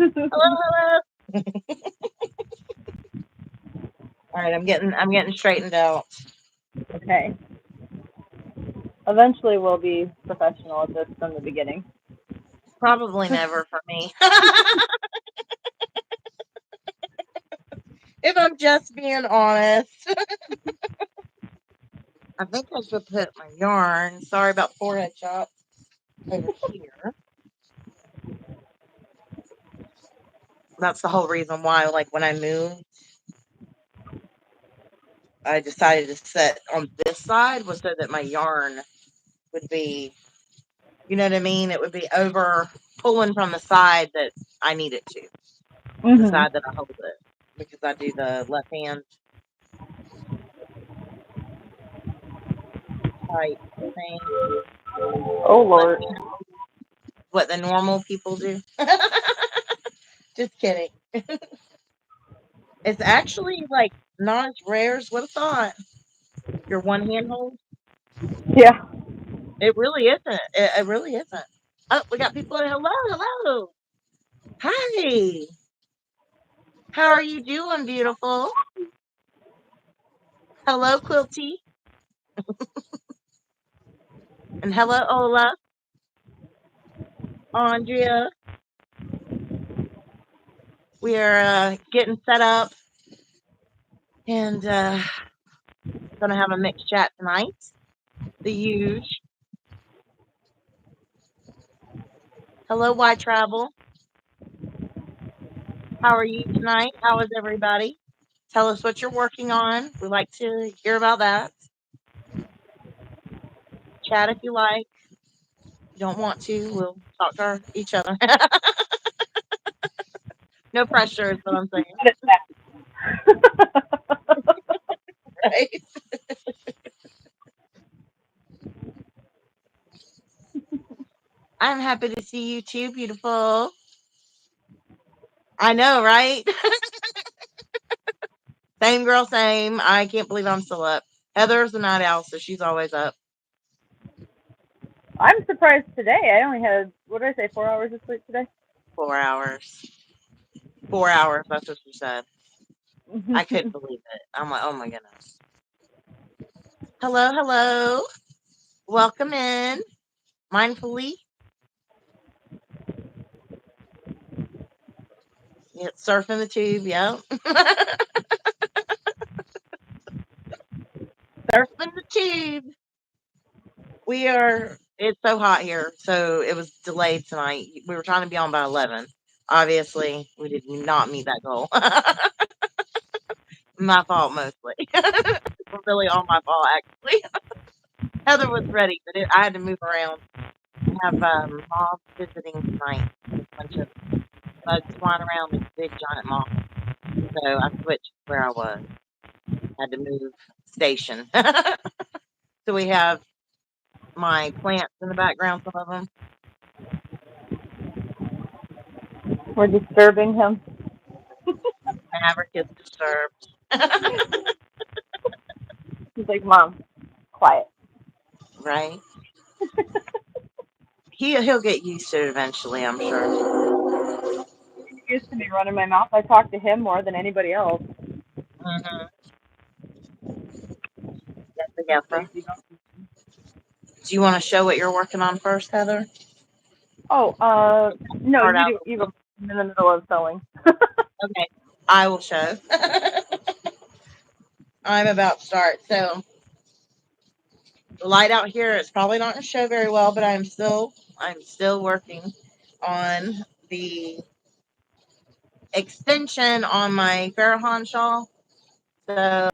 Hello, hello. All right, I'm getting straightened out. Okay. Eventually, we'll be professional at this from the beginning. Probably never for me. If I'm just being honest. I think I should put my yarn. Sorry about forehead chop over here. That's the whole reason why, like when I moved, I decided to set on this side was so that my yarn would be, you know what I mean? It would be over pulling from the side that I need it to, the Mhm. side that I hold it, because I do the left hand type thing. Oh Left Lord. hand, what the normal people do. Just kidding. It's actually like not as rare as what I thought. Your one hand hold. Yeah. It really isn't. It really isn't. Oh, we got people. Hello, hello. Hi. How are you doing, beautiful? Hello, Quilty. And hello, Ola, Andrea. We are getting set up and gonna have a mixed chat tonight. The huge. Hello, Y Travel. How are you tonight? How is everybody? Tell us what you're working on. We like to hear about that. Chat if you like. If you don't want to, we'll talk to each other. No pressure is what I'm saying. Right? I'm happy to see you too, beautiful. I know, right? Same girl, same. I can't believe I'm still up. Heather's a night owl, so she's always up. I'm surprised today. I only had, what did I say, 4 hours of sleep today? 4 hours. 4 hours, that's what she said. I couldn't believe it. I'm like, oh my goodness. Hello, hello. Welcome in. Mindfully. Yeah, surfing the tube, yep. Surfing the tube. It's so hot here, so it was delayed tonight. We were trying to be on by 11. Obviously, we did not meet that goal. My fault mostly. Really all my fault, actually. Heather was ready, but I had to move around. I have moths visiting tonight. A bunch of bugs flying around, these big giant moths. So I switched where I was. Had to move station. So we have my plants in the background, some of them. We're disturbing him. Maverick is disturbed. He's like, Mom, quiet. Right? He'll get used to it eventually, I'm sure. He used to be running my mouth. I talk to him more than anybody else. Mm-hmm. Yes, yes. Crazy. Do you want to show what you're working on first, Heather? Oh, no, Start you out. do. You go. I'm in the middle of sewing. Okay, I will show. I'm about to start. So the light out here is probably not going to show very well, but I'm still working on the extension on my Farahon shawl. So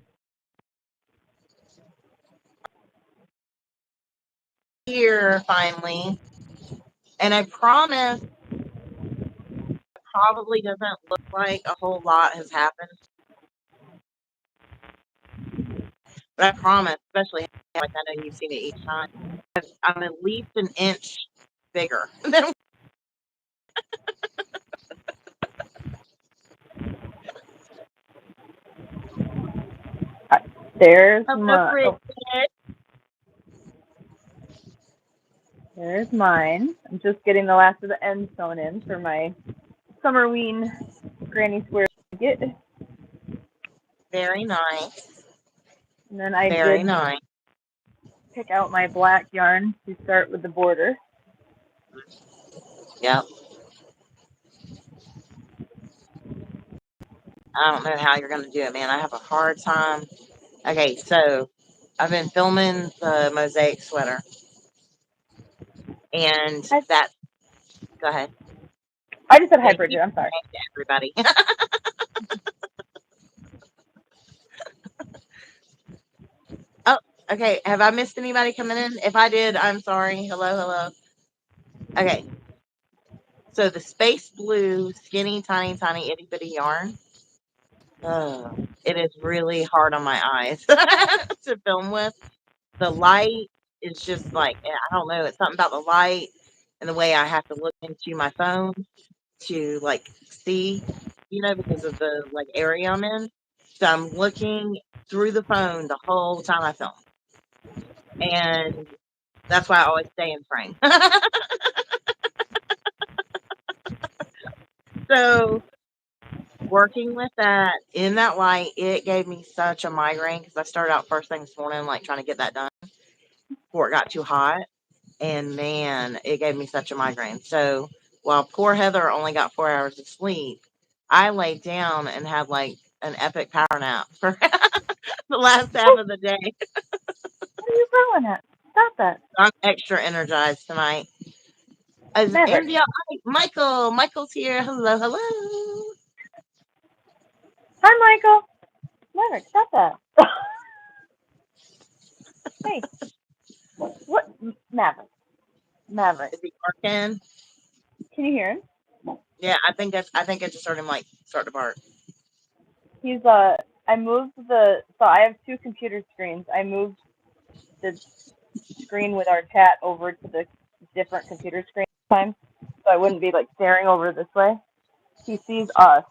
here finally, and I promise probably doesn't look like a whole lot has happened, but I promise, especially like I know you've seen it each time, I'm at least an inch bigger. There's Hello, my. Bridget. Oh, there's mine. I'm just getting the last of the ends sewn in for my Summerween granny square blanket. Very nice. And then I Very did nice. pick out my black yarn to start with the border. Yep. I don't know how you're going to do it, man. I have a hard time. Okay, so I've been filming the mosaic sweater. And I, that, go ahead. I just said hi, Thank Bridget. you I'm sorry. to everybody. Oh, okay. Have I missed anybody coming in? If I did, I'm sorry. Hello, hello. Okay. So the space blue, skinny, tiny, itty bitty yarn. It is really hard on my eyes to film with. The light is just like, I don't know. It's something about the light and the way I have to look into my phone to like see, because of the like area I'm in. So I'm looking through the phone the whole time I film. And that's why I always stay in frame. So working with that in that light, it gave me such a migraine because I started out first thing this morning, like trying to get that done before it got too hot. And man, it gave me such a migraine. So while poor Heather only got 4 hours of sleep, I laid down and had like an epic power nap for the last half of the day. What are you growing at? Stop that. I'm extra energized tonight. As Never. India, Michael's here. Hello, hello. Hi, Michael. Never. Stop that. Hey. What? Maverick. Maverick. Is he working? Can you hear him? Yeah, I think I just heard him like start to bark. He's I moved so I have two computer screens. I moved the screen with our chat over to the different computer screen this time, so I wouldn't be like staring over this way. He sees us,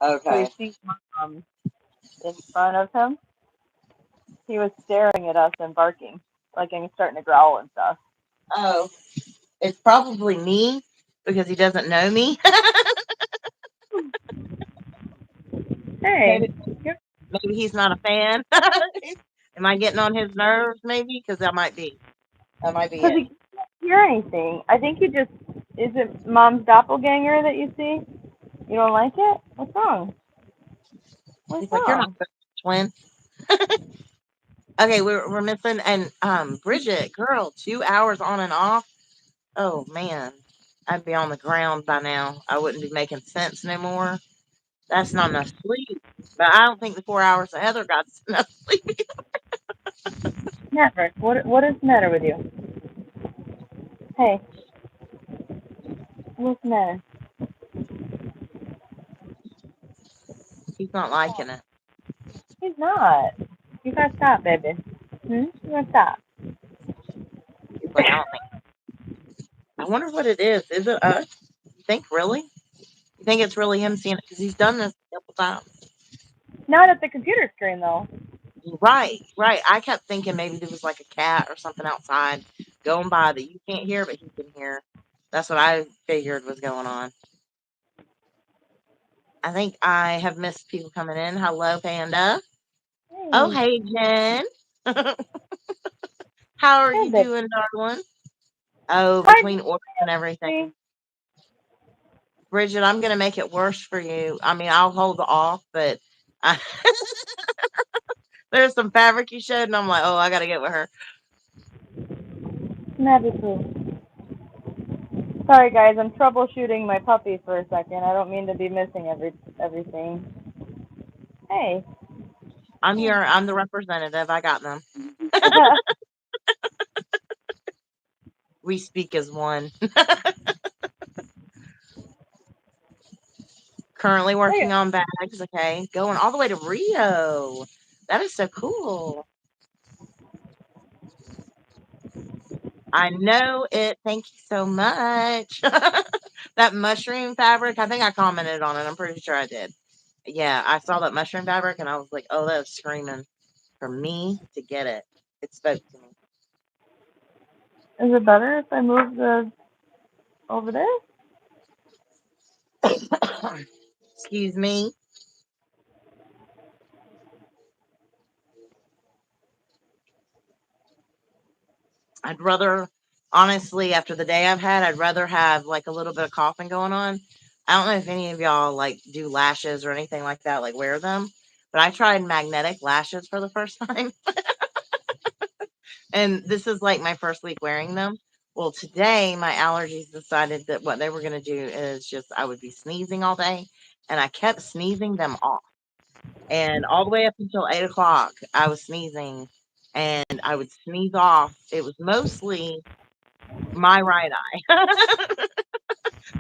so he Okay. sees mom in front of him. He was staring at us and barking, like and starting to growl and stuff. Oh, it's probably me because he doesn't know me. Hey, maybe maybe he's not a fan. Am I getting on his nerves? Maybe because that might be. That might be because it. he can't hear anything. I think he just is it mom's doppelganger that you see. You don't like it? What's wrong? What's He's like, you're not wrong? a twin. Okay, we're missing and Bridget, girl, 2 hours on and off. Oh man, I'd be on the ground by now. I wouldn't be making sense no more. That's not enough sleep. But I don't think the 4 hours that Heather got is enough sleep. Maverick, what is the matter with you? Hey, what's the matter? He's not liking it. He's not. You gotta stop, baby. You gotta stop. He's like, I don't think. I wonder what it is. Is it us? You think really? You think it's really him seeing it? Because he's done this a couple times. Not at the computer screen though. Right, right. I kept thinking maybe there was like a cat or something outside going by that you can't hear, but he can hear. That's what I figured was going on. I think I have missed people coming in. Hello, Panda. Oh, Hey, hey, Jen. How are hey, you baby. doing, darling? Oh, Hi, between orders and everything. baby. Bridget, I'm going to make it worse for you. I mean, I'll hold off, but I, there's some fabric you showed, and I'm like, oh, I got to get with her. Maverick. Sorry guys, I'm troubleshooting my puppy for a second. I don't mean to be missing everything. Hey. I'm here. I'm the representative. I got them. We speak as one. Currently working on bags. Okay. Going all the way to Rio. That is so cool. I know it. Thank you so much. That mushroom fabric, I think I commented on it. I'm pretty sure I did. Yeah, I saw that mushroom fabric and I was like, oh, that's screaming for me to get it. It spoke to me. Is it better if I move the over there? Excuse me. I'd rather, honestly, after the day I've had, I'd rather have like a little bit of coughing going on. I don't know if any of y'all like do lashes or anything like that, like wear them, but I tried magnetic lashes for the first time. And this is like my first week wearing them. Well, today my allergies decided that what they were going to do is just I would be sneezing all day, and I kept sneezing them off. And all the way up until 8 o'clock, I was sneezing, and I would sneeze off. It was mostly my right eye.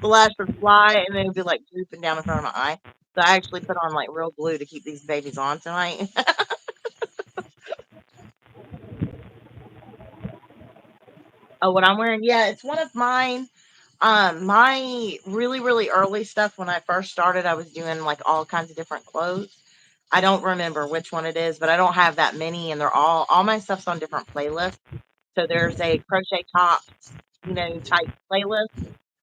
The lash would fly, and then it'd be like drooping down in front of my eye. So I actually put on like real glue to keep these babies on tonight. Oh, what I'm wearing? Yeah, it's one of mine. My really, really early stuff when I first started, I was doing like all kinds of different clothes. I don't remember which one it is, but I don't have that many, and they're all my stuff's on different playlists. So there's a crochet tops, type playlist,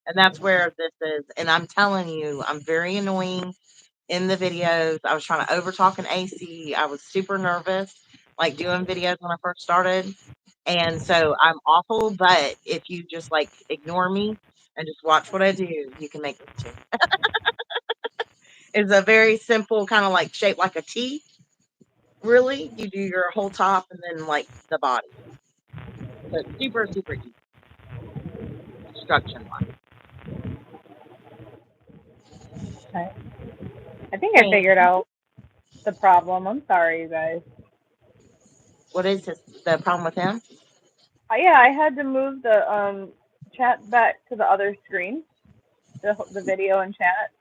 and that's where this is. And I'm telling you, I'm very annoying in the videos. I was trying to overtalk an AC. I was super nervous, like doing videos when I first started. And so I'm awful, but if you just like ignore me and just watch what I do, you can make this too. It's a very simple kind of like shape like a T, really. You do your whole top and then like the body. So it's super, super easy instruction wise. Okay. I think I figured out the problem. I'm sorry, you guys. What is the problem with him? Yeah, I had to move the chat back to the other screen, the video and chat,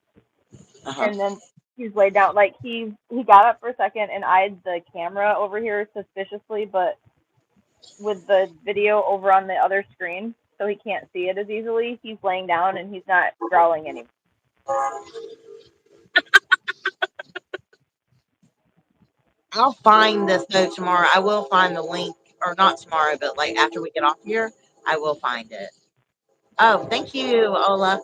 Uh-huh. and then he's laid down. Like he got up for a second and eyed the camera over here suspiciously, but with the video over on the other screen, so he can't see it as easily. He's laying down and he's not drawing anymore. I'll find this though tomorrow. I will find the link, or not tomorrow, but like after we get off here, I will find it. Oh, thank you, Ola.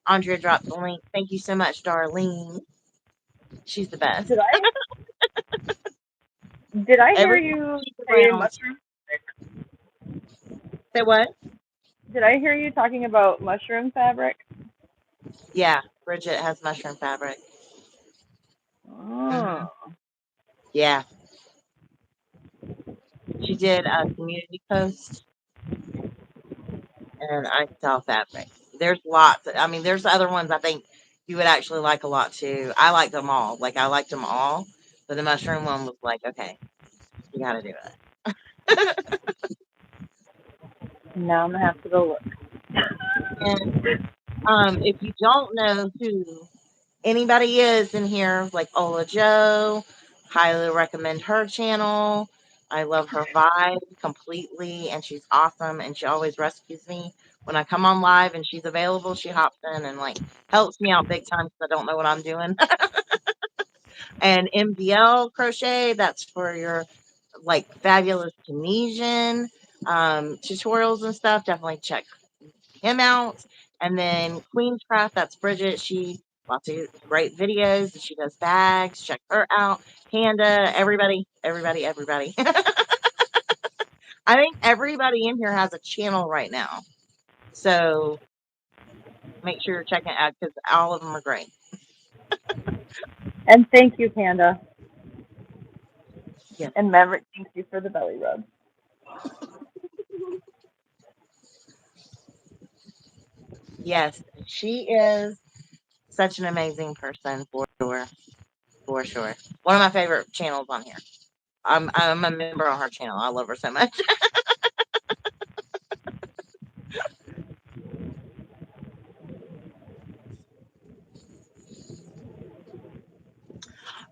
Andrea dropped the link. Thank you so much, Darlene. She's the best. Did I hear Everyone you keep say around. mushroom? Say what? Did I hear you talking about mushroom fabric? Yeah, Bridget has mushroom fabric. Oh. Hmm. Yeah, she did a community post, and I sell fabric. There's lots. I mean, there's other ones I think you would actually like a lot too. I like them all. Like I liked them all, but the mushroom one was like, okay, you got to do it. Now I'm gonna have to go look. And if you don't know who anybody is in here, like Ola Joe, highly recommend her channel. I love her vibe completely, and she's awesome, and she always rescues me when I come on live and she's available. She hops in and like helps me out big time because I don't know what I'm doing. And MDL Crochet, that's for your like fabulous Tunisian tutorials and stuff. Definitely check him out. And then Queenscraft, that's Bridget. She lots of great videos. She does bags. Check her out. Panda, everybody, everybody, everybody. I think everybody in here has a channel right now. So make sure you're checking it out because all of them are great. And thank you, Panda. Yes. And Maverick, thank you for the belly rub. Yes, she is such an amazing person for sure. For sure. One of my favorite channels on here. I'm a member on her channel. I love her so much.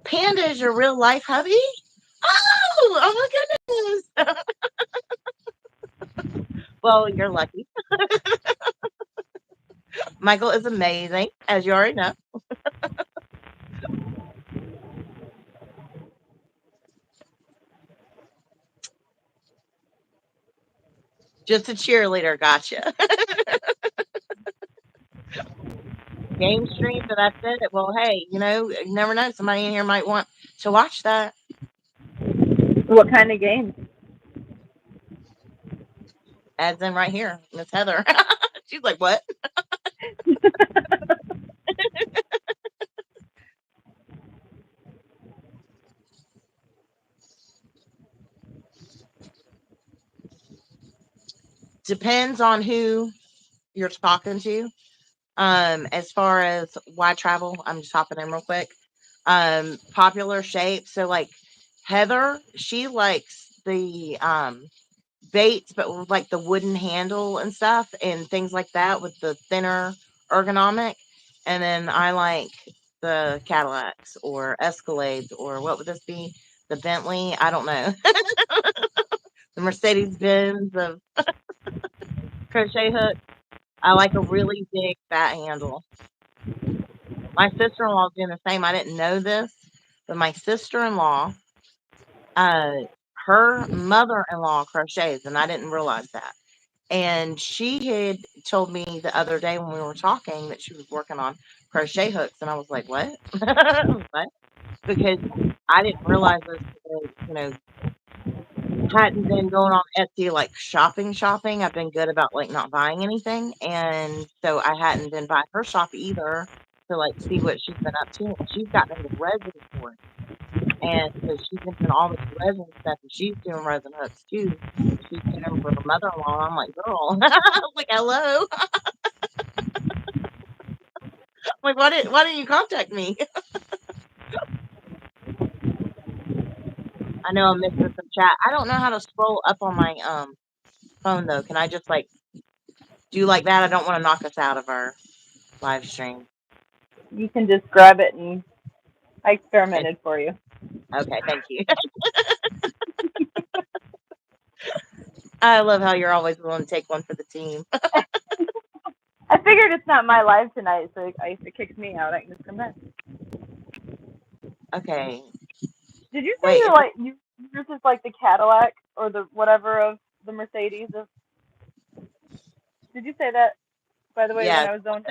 Panda is your real life hubby? Oh my goodness. Well, you're lucky. Michael is amazing, as you already know. Just a cheerleader, gotcha. game stream, but that's it. Well, hey, you never know. Somebody in here might want to watch that. What kind of games? Adds in right here, Miss Heather. She's like, what? Depends on who you're talking to. As far as why travel, I'm just hopping in real quick. Popular shape. So like Heather, she likes the baits, but with like the wooden handle and stuff and things like that with the thinner ergonomic. And then I like the Cadillacs or Escalades or what would this be? The Bentley? I don't know. The Mercedes Benz of crochet hook. I like a really big fat handle. My sister-in-law is doing the same. I didn't know this, but my sister-in-law, uh, her mother-in-law crochets, and I didn't realize that. And she had told me the other day when we were talking that she was working on crochet hooks, and I was like, "What?" What? Because I didn't realize this because, hadn't been going on Etsy like shopping. I've been good about like not buying anything, and so I hadn't been by her shop either to like see what she's been up to. And she's gotten into resin for it, and so she's into all this resin stuff, and she's doing resin hooks too. She's doing them for her mother-in-law. I'm like, girl, like, hello, like, why didn't you contact me? I know I'm missing some chat. I don't know how to scroll up on my phone though. Can I just like do like that? I don't want to knock us out of our live stream. You can just grab it, and I experimented for you. Okay, thank you. I love how you're always willing to take one for the team. I figured it's not my live tonight, so if it kicks me out, I can just come back. Okay. Did you say Wait. yours is like the Cadillac or the whatever of the Mercedes? Did you say that, by the way, Yeah. when I was zoned?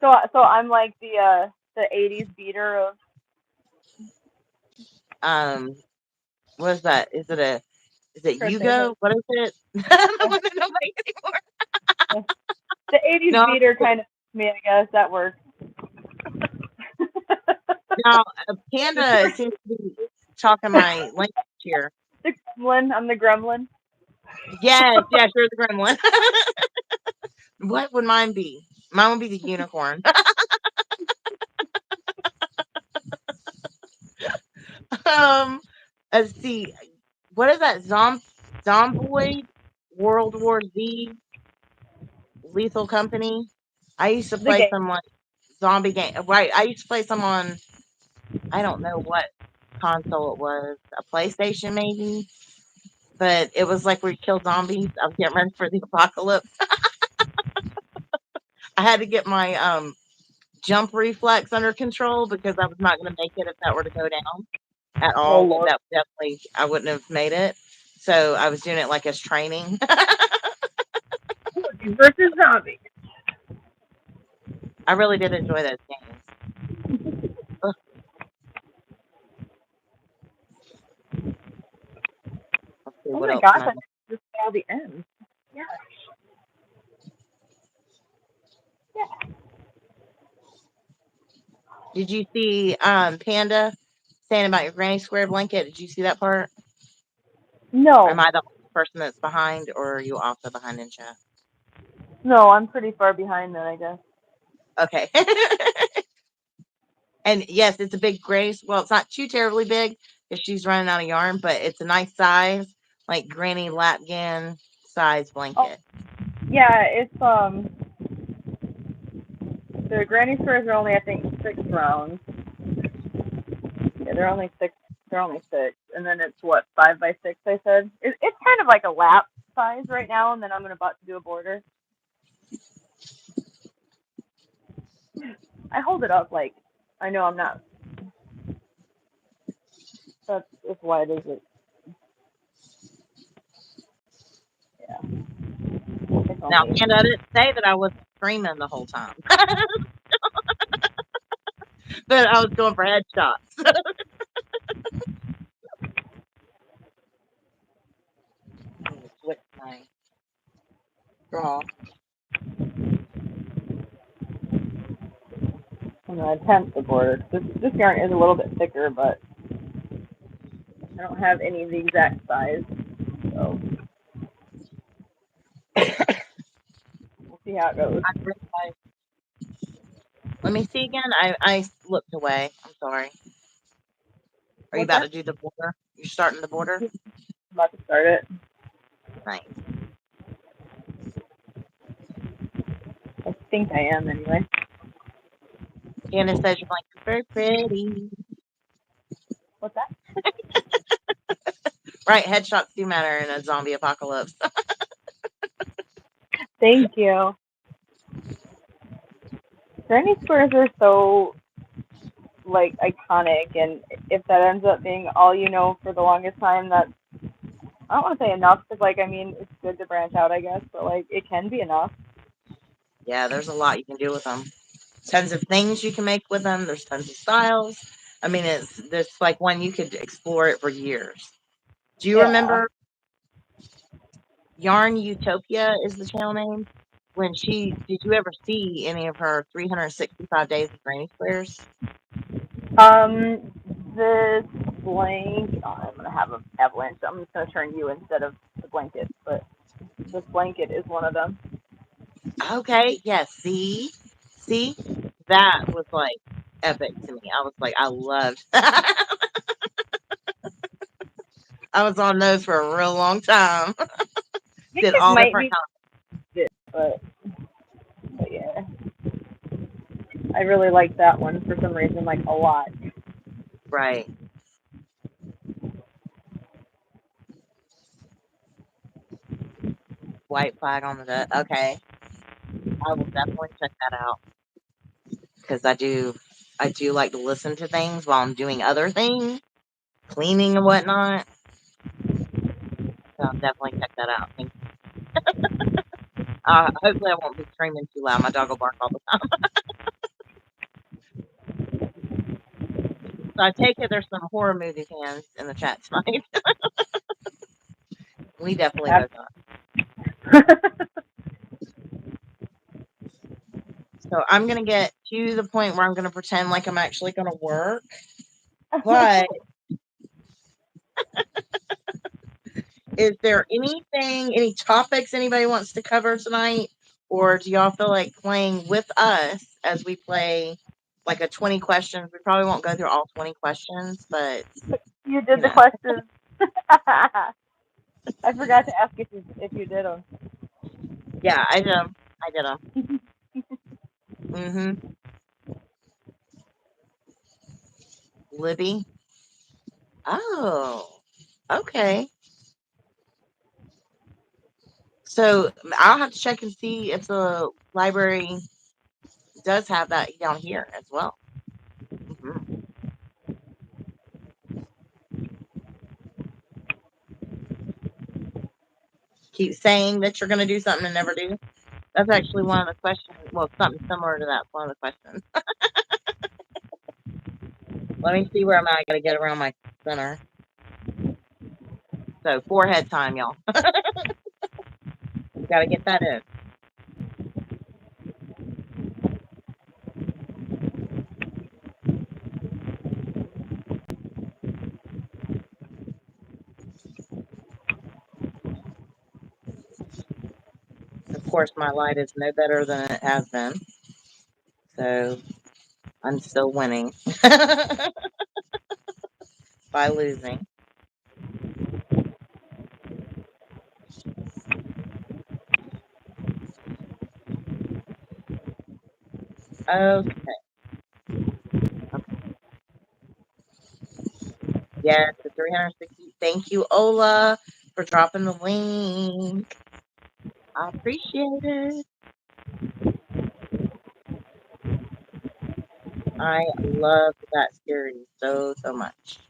So I'm like the 80s beater of. What is that? Is it Crochet Yugo? hook. What is it? The one that don't make anymore. The 80s No, beater kind of me, I guess that works. now Panda seems to be talking my language here. The gremlin. I'm the gremlin. Yes, you're the gremlin. What would mine be? Mine would be the unicorn. um, let's see. What is that? Zomboid World War Z Lethal Company. I used to The play game. some like zombie game. Right. I used to play some on, I don't know what console it was, a PlayStation maybe, but it was like where you kill zombies. I was getting ready for the apocalypse. I had to get my jump reflex under control because I was not going to make it if that were to go down at Oh all. Lord. That definitely I wouldn't have made it. So I was doing it like as training. Versus zombie. I really did enjoy those games. Ugh. Let's see Oh what my else gosh! can I I do. just saw the end. Yeah. Yeah. Did you see Panda saying about your granny square blanket? Did you see that part? Or am No. I the only person that's behind, or are you also behind in chat? No, I'm pretty far behind then, I guess. Okay. And yes, it's a big granny. Well, it's not too terribly big if she's running out of yarn, but it's a nice size, like granny lapgan size Oh, blanket. yeah. It's the granny squares are only, I think, 6 rounds. Yeah, they're only six. They're only 6, and then it's what, 5 by 6? I said it's kind of like a lap size right now, and then I'm about to do a border. I hold it up like I know I'm not. That's as wide as it. Yeah. It's Now, only. Panda, I didn't say that I wasn't screaming the whole time. but I was going for headshots. I'm gonna switch my draw. I'm gonna attempt the border. This yarn is a little bit thicker, but I don't have any of the exact size, so we'll see how it goes. Let me see again. I looked away. I'm sorry. Are you What's about that? to do the border? You're starting the border? I'm about to start it. Nice. I think I am anyway. Candace says your blanket's very pretty. What's that? Right, headshots do matter in a zombie apocalypse. Thank you. Granny squares are so like iconic, and if that ends up being all you know for the longest time, that's I don't want to say enough because like I mean it's good to branch out, I guess, but like it can be enough. Yeah, there's a lot you can do with them. Tons of things you can make with them. There's tons of styles. I mean, it's like one you could explore it for years. Do you Yeah. remember Yarn Utopia is the channel name? Did you ever see any of her 365 days of granny squares? This blanket. Oh, I'm gonna have an avalanche. I'm just gonna turn you instead of the blanket, but this blanket is one of them. Okay, yes. See, that was like epic to me. I was like, I loved. I was on those for a real long time. I think Did it all might different be this, but yeah, I really like that one for some reason, like a lot. right. White flag on the duck. Okay, I will definitely check that out because I do like to listen to things while I'm doing other things, cleaning and whatnot. So I'll definitely check that out. Thank you. Hopefully I won't be screaming too loud. My dog will bark all the time. So I take it there's some horror movie fans in the chat tonight. We definitely both are. So I'm gonna get to the point where I'm gonna pretend like I'm actually gonna work. But is there any topics anybody wants to cover tonight? Or do y'all feel like playing with us as we play like a 20 questions? We probably won't go through all 20 questions, but You you did the know, questions. I forgot to ask if you did them. yeah, I did them. I did them. Libby. Oh, okay. So I'll have to check and see if the library does have that down here as well. hmm Keep saying that you're going to do something and never do. That's actually one of the questions. Well, something similar to that's one of the questions. Let me see where I'm at. I got to get around my center. So forehead time, y'all. Got to get that in. Of course, my light is no better than it has been. So I'm still winning by losing. Okay. Yes, the 360. Thank you, Ola, for dropping the link. I appreciate it. I love that series so, so much.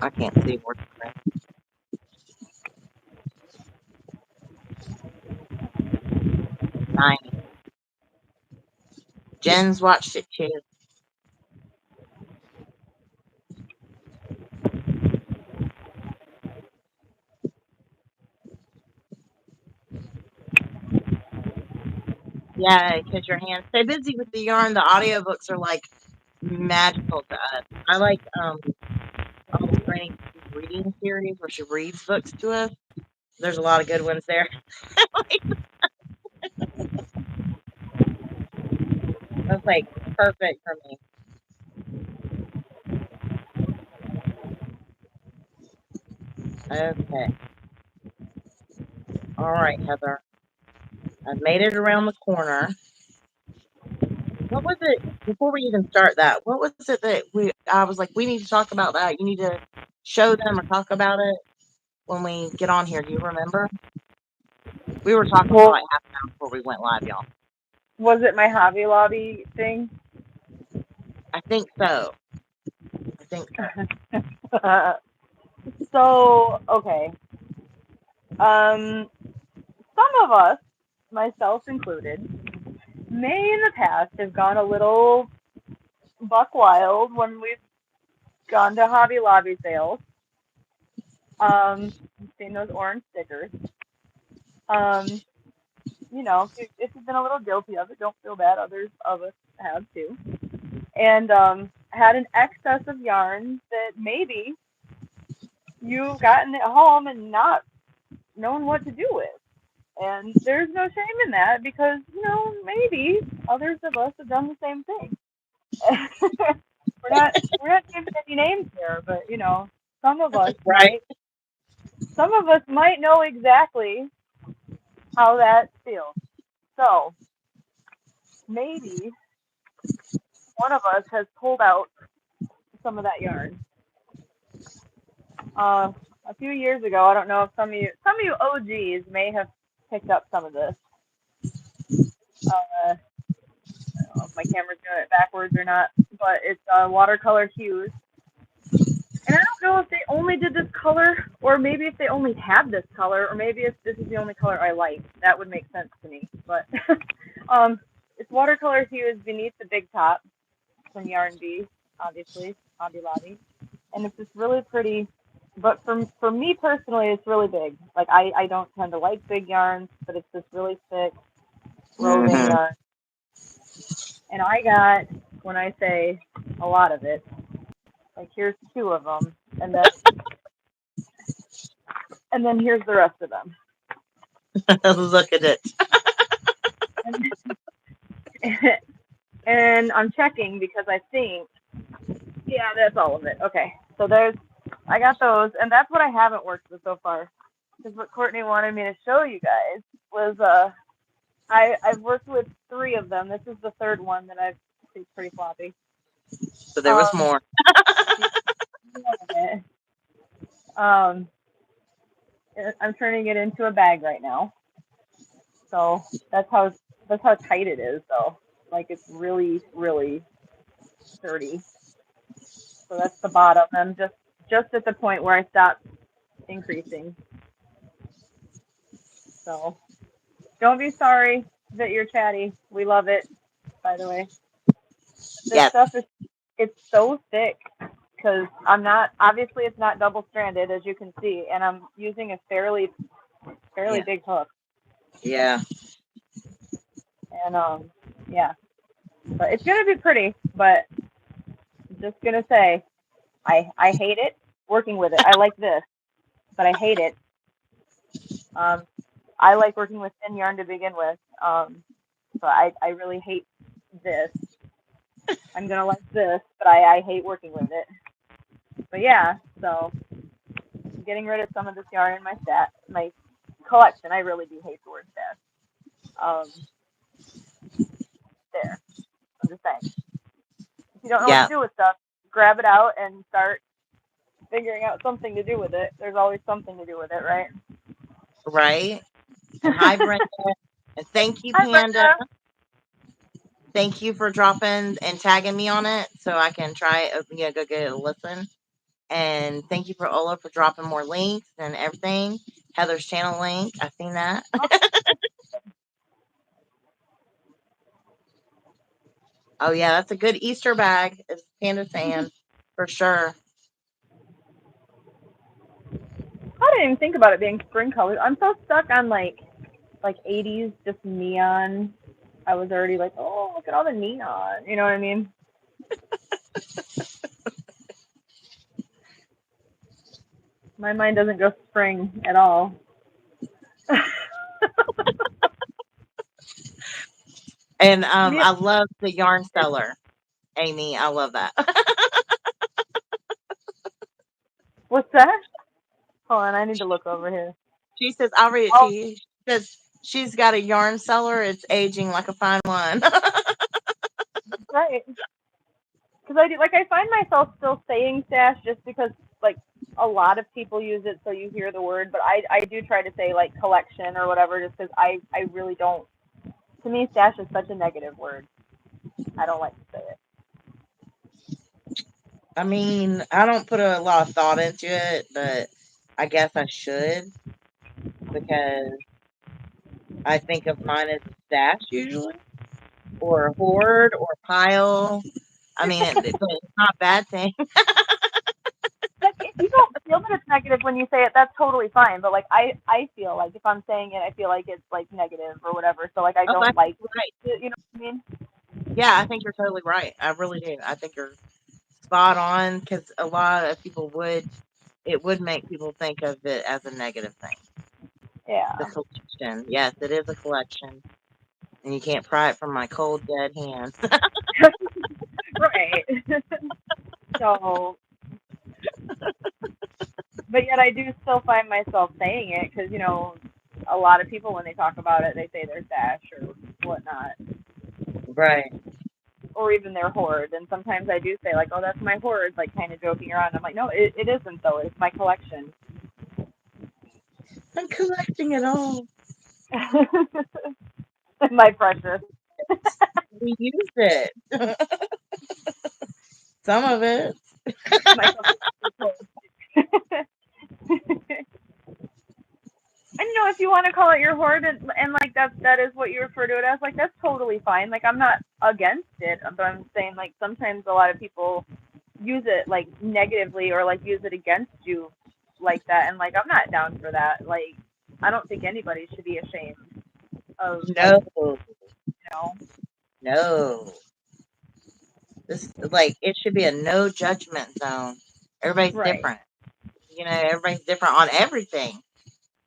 I can't see what's correct. Nice. Jen's watched it too. Yeah, because your hands stay busy with the yarn. The audiobooks are like magical to us. I like Granny reading series where she reads books to us. There's a lot of good ones there. That's like perfect for me. Okay. All right, Heather. I've made it around the corner. What was it before we even start that? What was it that I was like, we need to talk about that. You need to show them or talk about it when we get on here. Do you remember? We were talking for like half an hour before we went live, y'all. Was it my Hobby Lobby thing? I think so. So, okay. Some of us, myself included, may in the past have gone a little buck wild when we've gone to Hobby Lobby sales. You've seen those orange stickers. You know, if you've been a little guilty of it, don't feel bad. Others of us have too. And had an excess of yarn that maybe you've gotten at home and not known what to do with. And there's no shame in that because, you know, maybe others of us have done the same thing. we're not giving any names here, but you know, some of us Right. might know exactly how that feels. So maybe one of us has pulled out some of that yarn. A few years ago, I don't know if some of you OGs may have picked up some of this. I don't know if my camera's doing it backwards or not, but it's watercolor hues. And I don't know if they only did this color, or maybe if they only had this color, or maybe if this is the only color I like. That would make sense to me. But it's watercolor hues beneath the big top from Yarn Bee, obviously, Hobby Lobby. And it's just really pretty. But for me personally, it's really big. Like, I don't tend to like big yarns, but it's this really thick, roving yarn. And I got, when I say a lot of it, like here's 2 of them, and then here's the rest of them. Look at it. And I'm checking because I think, yeah, that's all of it. Okay, so I got those, and that's what I haven't worked with so far. Because what Courtney wanted me to show you guys was I've worked with 3 of them. This is the 3rd one that it's pretty floppy. So there was more. I'm turning it into a bag right now. So that's how tight it is, though. Like, it's really, really sturdy. So that's the bottom. I'm just at the point where I stopped increasing. So don't be sorry that you're chatty. We love it, by the way. This stuff it's so thick because obviously it's not double stranded, as you can see, and I'm using a fairly big hook. Yeah. And yeah. But it's gonna be pretty, but I'm just gonna say I hate it working with it. I like this, but I hate it. I like working with thin yarn to begin with. So I really hate this. I'm gonna like this, but I hate working with it. But yeah, so I'm getting rid of some of this yarn in my collection. I really do hate the word stash. There. I'm just saying. If you don't know what to do with stuff, grab it out and start figuring out something to do with it. There's always something to do with it, right? Right. And hi, Brenda. And thank you, Panda. Brenda. Thank you for dropping and tagging me on it so I can try it. Go get a listen. And thank you for Ola for dropping more links and everything. Heather's channel link. I've seen that. Oh yeah, that's a good Easter bag. It's Panda sand for sure. I didn't even think about it being spring colors. I'm so stuck on like 80s just neon. I was already like, oh, look at all the neon. You know what I mean? My mind doesn't go spring at all. And Yeah. I love the yarn seller, Amy. I love that. What's that? Hold on, I need to look over here. She says, I'll read it to Oh, you. She says she's got a yarn cellar. It's aging like a fine wine. right. Because I do, like, I find myself still saying stash just because, like, a lot of people use it, so you hear the word. But I do try to say, like, collection or whatever, just because I really don't. To me, stash is such a negative word. I don't like to say it. I mean, I don't put a lot of thought into it, but I guess I should because I think of mine as a stash usually, or a hoard, or a pile. I mean, but it's not a bad thing. Like, if you don't feel that it's negative when you say it, that's totally fine. But like, I feel like if I'm saying it, I feel like it's like negative or whatever. So like, I Oh, I don't think like you're right. it. You know what I mean? Yeah, I think you're totally right. I really do. I think you're spot on because a lot of people would, it would make people think of it as a negative thing. The Yeah. collection. Yes, it is a collection. And you can't pry it from my cold, dead hands. Right. So, but yet I do still find myself saying it because a lot of people when they talk about it, they say their stash or whatnot, Right. or even their hoard. And sometimes I do say like, "Oh, that's my hoard," like kind of joking around. I'm like, "No, it isn't though. It's my collection." I'm collecting it all. My precious. We use it. Some of it. My and if you want to call it your hoard and like that is what you refer to it as, like that's totally fine. Like I'm not against it, but I'm saying like sometimes a lot of people use it like negatively or like use it against you like that, and like I'm not down for that. Like I don't think anybody should be ashamed of like No. you know No. This like it should be a no judgment zone. Everybody's right, different. Everybody's different on everything.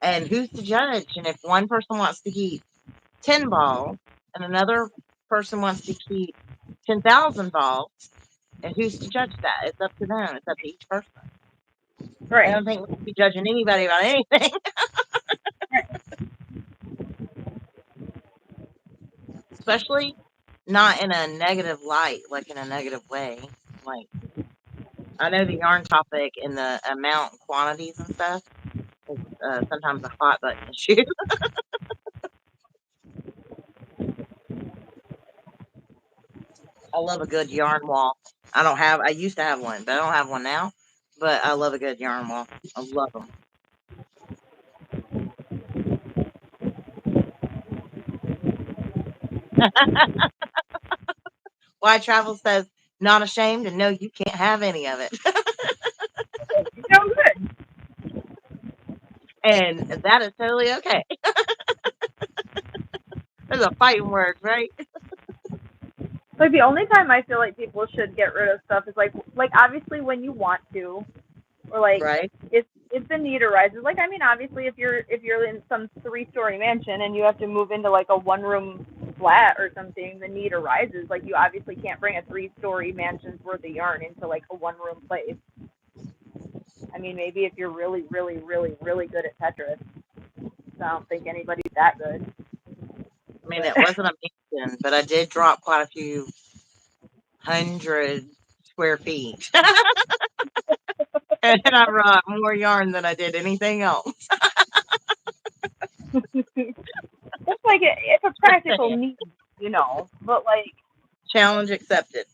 And who's to judge? And if one person wants to keep 10 balls and another person wants to keep 10,000 balls, and who's to judge that? It's up to them. It's up to each person. I right, don't think we should be judging anybody about anything, especially not in a negative light, like in a negative way. Like, I know the yarn topic and the amount and quantities and stuff is sometimes a hot button issue. I love a good yarn wall. I used to have one, but I don't have one now. But I love a good yarn wall. I love them. Why Travel says, not ashamed, and no, you can't have any of it. good. And that is totally okay. There's a fighting word, right? Like the only time I feel like people should get rid of stuff is like obviously when you want to, or like Right? if the need arises. Like I mean, obviously if you're in some 3-story mansion and you have to move into like a 1-room flat or something, the need arises. Like you obviously can't bring a 3-story mansion's worth of yarn into like a 1-room place. I mean, maybe if you're really, really, really, really good at Tetris. I don't think anybody's that good. I mean, But it wasn't a mansion, but I did drop quite a few hundred square feet. And I brought more yarn than I did anything else. it's like it's a Just practical saying. need. But like, Challenge accepted.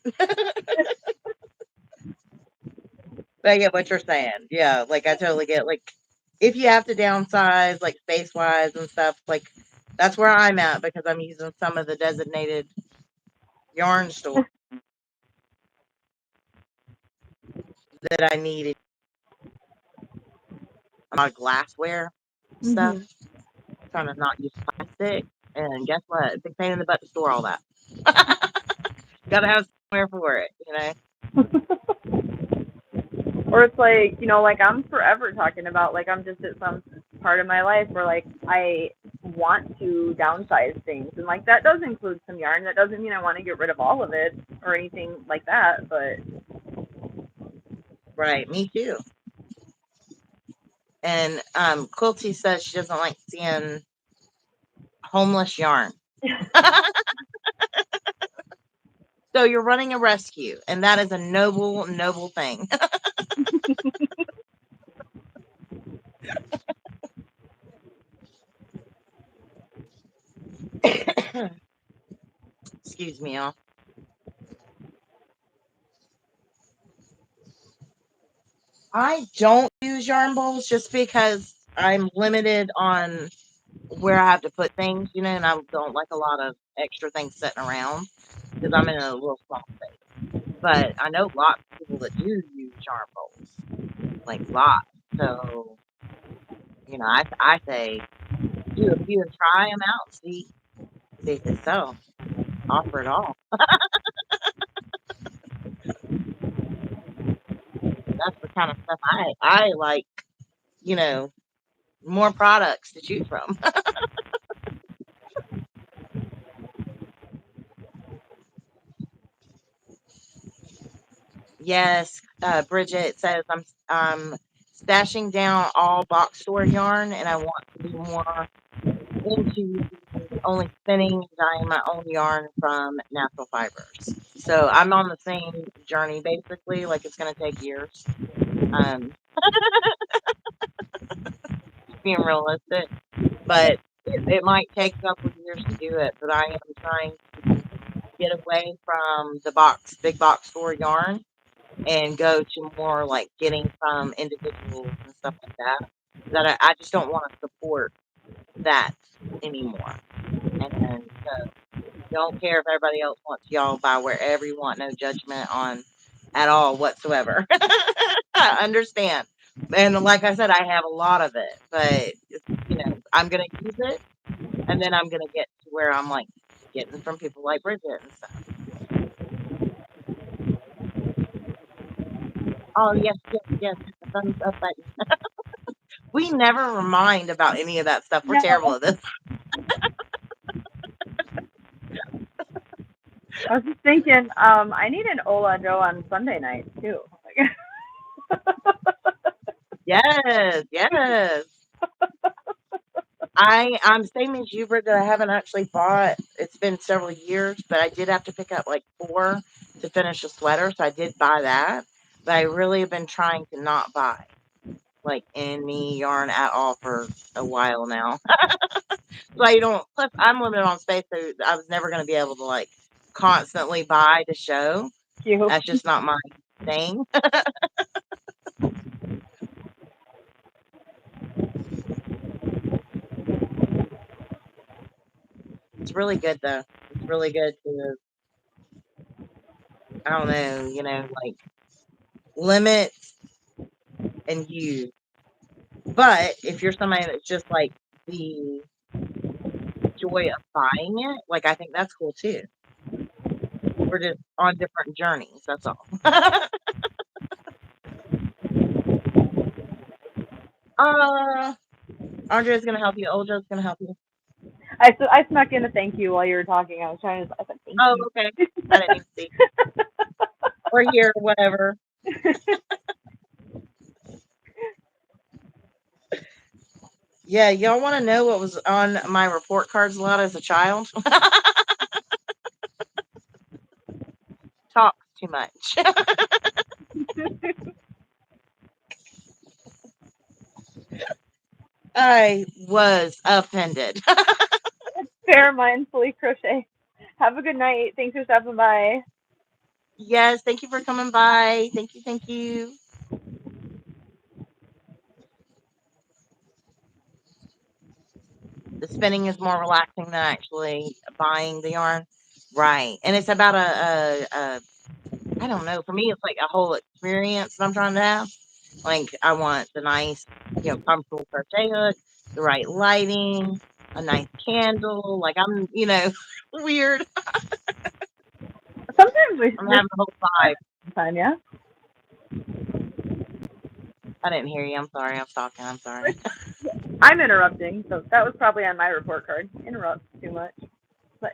But I get what you're saying. Yeah, like I totally get like if you have to downsize like space wise and stuff, like that's where I'm at because I'm using some of the designated yarn store that I needed a lot of glassware stuff, trying to not use plastic. And guess what? It's a big pain in the butt to store all that. Gotta have somewhere for it, you know? Or it's like, like I'm forever talking about, like I'm just at some part of my life where like I want to downsize things, and like that does include some yarn. That doesn't mean I want to get rid of all of it or anything like that, but Right, me too. And Quilty says she doesn't like seeing homeless yarn. So you're running a rescue, and that is a noble, noble thing. Excuse me, y'all. I don't use yarn bowls just because I'm limited on where I have to put things, you know, and I don't like a lot of extra things sitting around because I'm in a little small space. But I know lots of people that do use yarn bowls, like lots. So, you know, I say do a few and try them out, see if they sell. Offer it all. That's the kind of stuff I like, you know, more products to choose from. Yes, Bridget says I'm stashing down all box store yarn, and I want to be more into only spinning and dyeing my own yarn from natural fibers. So I'm on the same journey basically. Like it's gonna take years. Um, being realistic, but it might take a couple of years to do it. But I am trying to get away from the big box store yarn and go to more like getting from individuals and stuff like that. That I just don't want to support that anymore. And so don't care if everybody else wants y'all buy wherever you want, no judgment on at all whatsoever. I understand. And like I said, I have a lot of it, but you know, I'm gonna use it and then I'm gonna get to where I'm like getting from people like Bridget and stuff. Oh yes, yes, yes, hit the thumbs up button. We never remind about any of that stuff. We're no. terrible at this. I was just thinking, I need an Ola Joe on Sunday night too. Yes, yes. I'm same as you, Bridget. I haven't actually bought. It's been several years, but I did have to pick up like 4 to finish a sweater, so I did buy that. But I really have been trying to not buy like any yarn at all for a while now. So I don't. Plus, I'm limited on space, so I was never going to be able to like constantly buy to show. Cute. That's just not my thing. It's really good though. It's really good to, I don't know, you know, like limit and use. But if you're somebody that's just like the joy of buying it, like I think that's cool too. We're just on different journeys. That's all. uh, Andrea's gonna help you. Olja's gonna help you. I snuck in a thank you while you were talking. I was trying to. I said thank Oh, you. okay. I didn't even see. Or here, whatever. Yeah, y'all want to know what was on my report cards a lot as a child? Talk too much. I was offended. Fair mindfully crochet. Have a good night. Thanks for stopping by. Yes, thank you for coming by. Thank you, thank you. The spinning is more relaxing than actually buying the yarn. Right. And it's about I don't know. For me, it's like a whole experience that I'm trying to have. Like, I want the nice, comfortable crochet hook, the right lighting, a nice candle. Like, I'm, weird. Sometimes we I'm this having the whole vibe. time, yeah. I didn't hear you. I'm sorry. I was talking. I'm sorry. I'm interrupting, so that was probably on my report card. Interrupt too much. But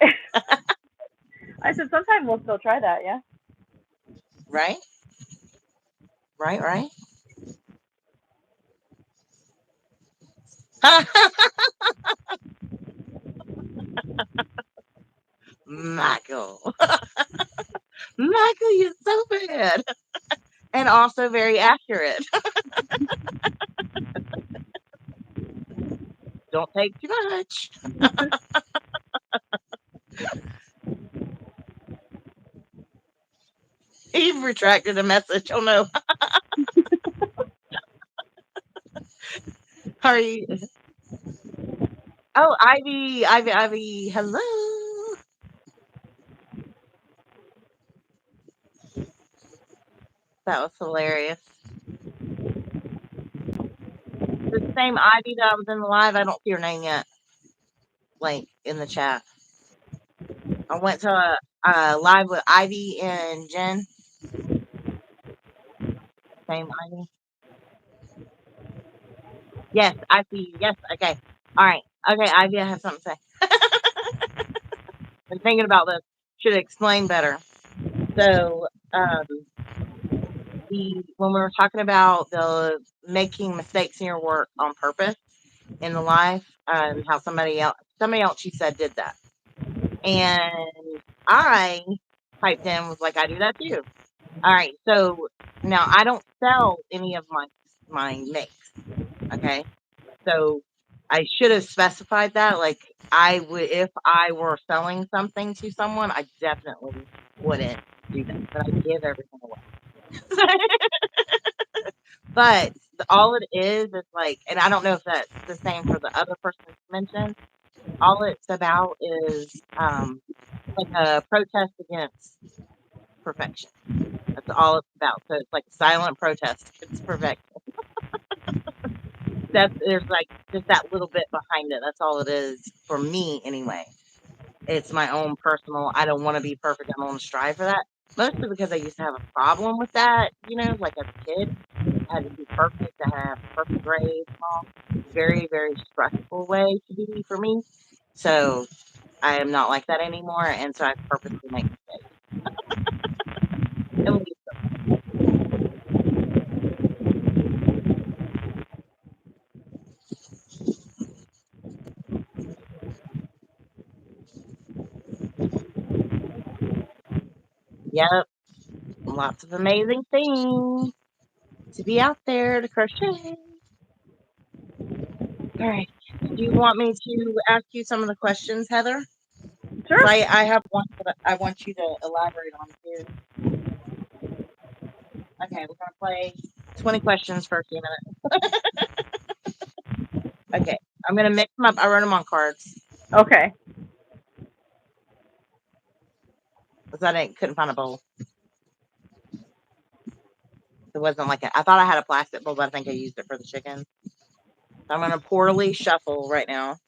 I said sometime we'll still try that, yeah. Right? Right, right. Michael. Michael, you're so bad. And also very accurate. Don't take too much. He retracted the message. Oh no. Are you? Oh, Ivy, Ivy, Ivy. Hello. That was hilarious. The same Ivy that was in the live. I don't see her name yet. Like in the chat. I went to a live with Ivy and Jen. Same Ivy. Yes, I see you. Yes. Okay. All right. Okay, Ivy, I have something to say. Been thinking about this. Should explain better. So, when we were talking about the making mistakes in your work on purpose in the life, how somebody else she said did that, and I typed in was like, I do that too. All right, so now I don't sell any of my makes. Okay, so I should have specified that. Like, I would, if I were selling something to someone, I definitely wouldn't do that. But I give everything away. But all it is like, and I don't know if that's the same for the other person you mentioned. All it's about is like a protest against perfection. That's all it's about. So it's like a silent protest against perfection. There's like just that little bit behind it. That's all it is for me anyway. It's my own personal. I don't want to be perfect. I don't want to strive for that. Mostly because I used to have a problem with that. Like as a kid, I had to be perfect. I have perfect grades and all. Very, very stressful way to be for me. So I am not like that anymore, and so I purposely make mistakes. And yep, lots of amazing things to be out there to crochet. All right. Do you want me to ask you some of the questions, Heather? Sure. I have one that I want you to elaborate on too. Okay, we're gonna play 20 questions for a few minutes. Okay, I'm gonna mix them up. I wrote them on cards Okay. because I couldn't find a bowl. It wasn't like I thought I had a plastic bowl, but I think I used it for the chicken. So I'm gonna poorly shuffle right now.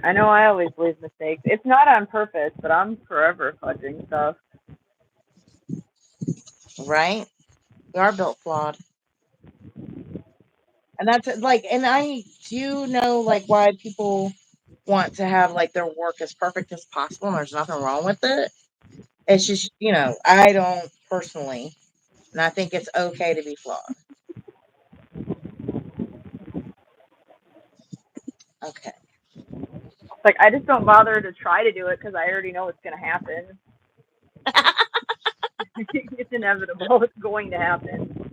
I know I always leave mistakes. It's not on purpose, but I'm forever fudging stuff. Right? We are built flawed. And that's like, and I do know like why people want to have like their work as perfect as possible, and there's nothing wrong with it. It's just, I don't personally, and I think it's okay to be flawed. Okay. Like, I just don't bother to try to do it because I already know what's going to happen. It's inevitable. It's going to happen.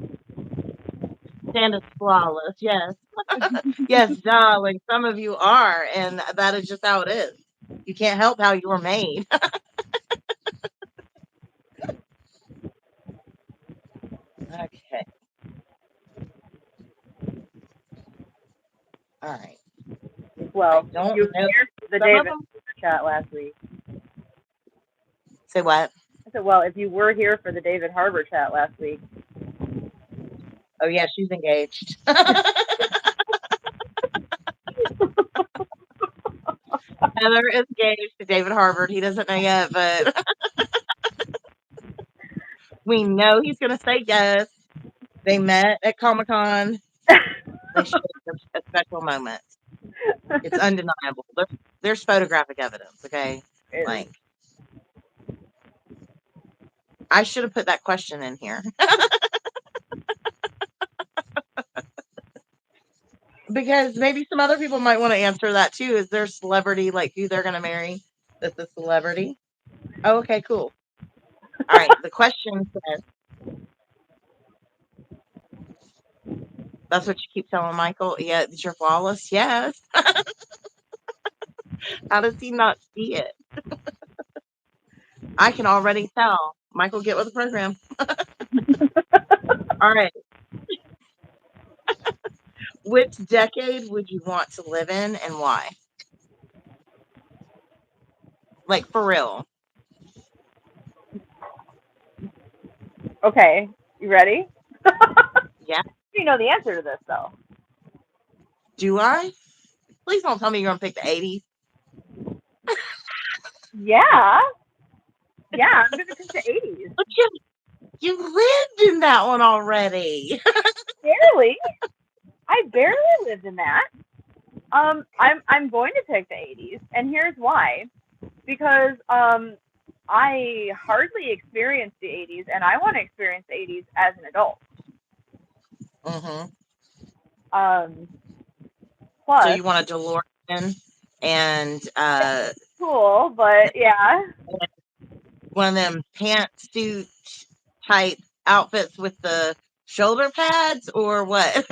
Candace flawless, yes. Yes, darling, some of you are, and that is just how it is. You can't help how you were made. Okay. All right. I Well, don't you know hear the some of David them. chat last week. Say what? I said, well, if you were here for the David Harbour chat last week. Oh yeah, she's engaged. Heather is engaged to David Harbour. He doesn't know yet, but we know he's going to say yes. They met at Comic-Con. They shared a special moment. It's undeniable. There's photographic evidence, okay? Like, I should have put that question in here. Because maybe some other people might want to answer that too. Is there celebrity, like who they're going to marry that's a celebrity? Oh, okay, cool. All right. The question says, that's what you keep telling Michael? Yeah, that you're flawless? Yes. How does he not see it? I can already tell. Michael, get with the program. All right. Which decade would you want to live in and why? Like, for real. Okay, you ready? Yeah. You know the answer to this, though. Do I? Please don't tell me you're going to pick the 80s. Yeah. Yeah, I'm going to pick the 80s. But you lived in that one already. Barely. I barely lived in that. I'm going to pick the 80s, and here's why. Because I hardly experienced the 80s, and I want to experience the 80s as an adult. Mm-hmm. Plus, So you want a DeLorean and cool, but yeah. one of them pantsuit type outfits with the shoulder pads, or what?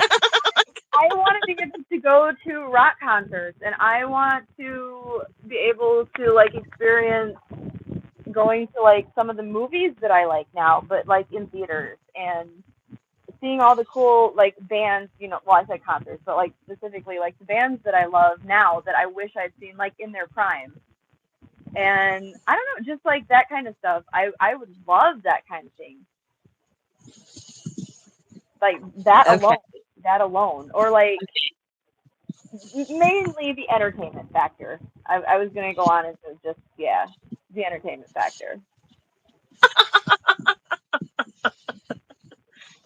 I wanted to get to go to rock concerts, and I want to be able to like experience going to like some of the movies that I like now, but like in theaters, and seeing all the cool like bands, you know, well I said concerts, but like specifically like the bands that I love now that I wish I'd seen like in their prime. And I don't know, just like that kind of stuff. I would love that kind of thing. Like that Okay. alone. Or like mainly the entertainment factor. I was gonna go on into just the entertainment factor.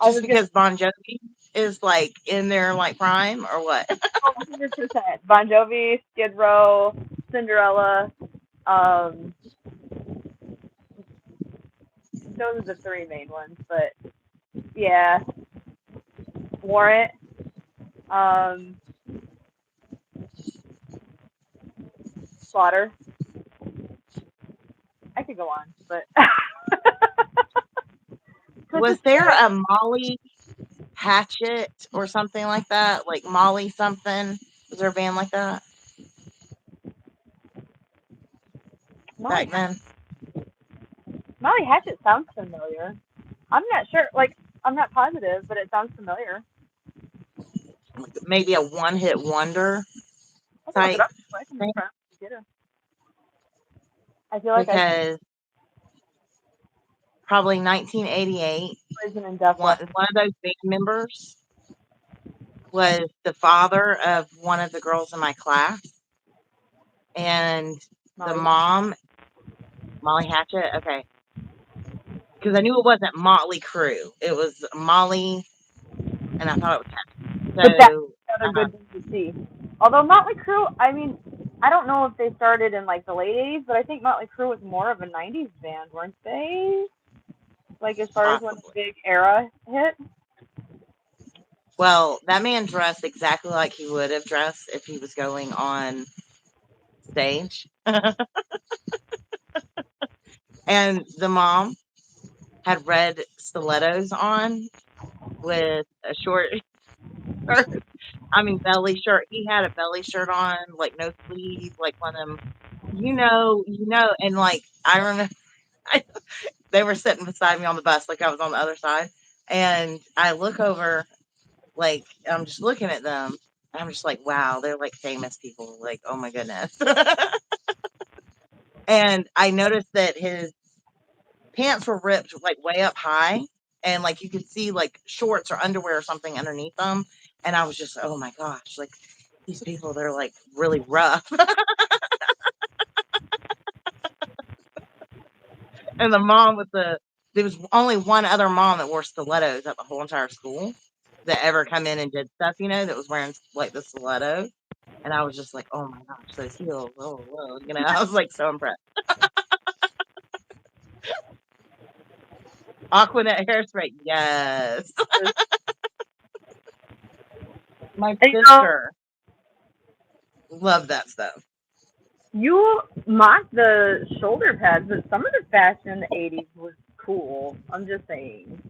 Just because Bon Jovi is like in their like prime, or what? 100%. Bon Jovi, Skid Row, Cinderella. Those are the three main ones, but yeah, Warrant. Slaughter. I could go on, but Was there a Molly Hatchet or something like that? Like Molly something? Was there a band like that back then? Molly Hatchet sounds familiar. I'm not sure. Like, I'm not positive, but it sounds familiar. Maybe a one-hit wonder type thing? I feel like Because probably 1988, one of those band members was the father of one of the girls in my class. And the mom, Molly Hatchet, okay. Because I knew it wasn't Motley Crue. It was Molly, and I thought it was Hatchet. But that's another good thing to see. Although Motley Crue, I mean, I don't know if they started in like the late 80s, but I think Motley Crue was more of a 90s band, weren't they? Like as far as when the big era hit? Well, that man dressed exactly like he would have dressed if he was going on stage. And the mom had red stilettos on with a short shirt. I mean, belly shirt. He had a belly shirt on, like no sleeves, like one of them, and like I remember they were sitting beside me on the bus, like I was on the other side, and I look over, like I'm just looking at them, and I'm just like, wow, they're like famous people, like oh my goodness. And I noticed that his pants were ripped like way up high, and like you could see like shorts or underwear or something underneath them. And I was just, oh my gosh, like these people, they're like really rough. And the mom with there was only one other mom that wore stilettos at the whole entire school that ever come in and did stuff, that was wearing like the stilettos. And I was just like, oh my gosh, those heels. Oh, whoa. I was like so impressed. Aquanet hairspray. Yes. My And, sister loved that stuff. you mocked the shoulder pads, but some of the fashion in the 80s was cool. I'm just saying.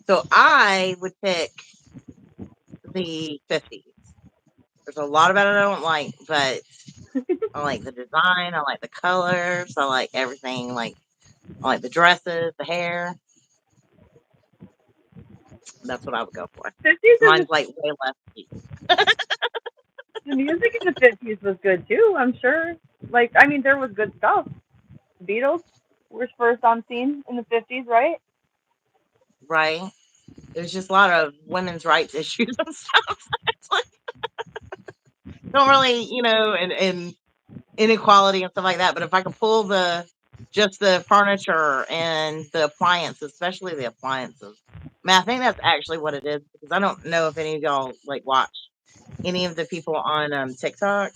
So I would pick the 50s. There's a lot about it I don't like, but I like the design. I like the colors. I like everything. Like, I like the dresses, the hair. That's what I would go for. 50s and Mine's like way less cheap. the music in the 50s was good too, I'm sure. Like, I mean, there was good stuff. The Beatles were first on scene in the 50s, right? Right? There's just a lot of women's rights issues and stuff. It's like, don't really, and inequality and stuff like that. But if I could pull just the furniture and the appliances, especially the appliances, I think that's actually what it is, because I don't know if any of y'all like watch any of the people on TikTok.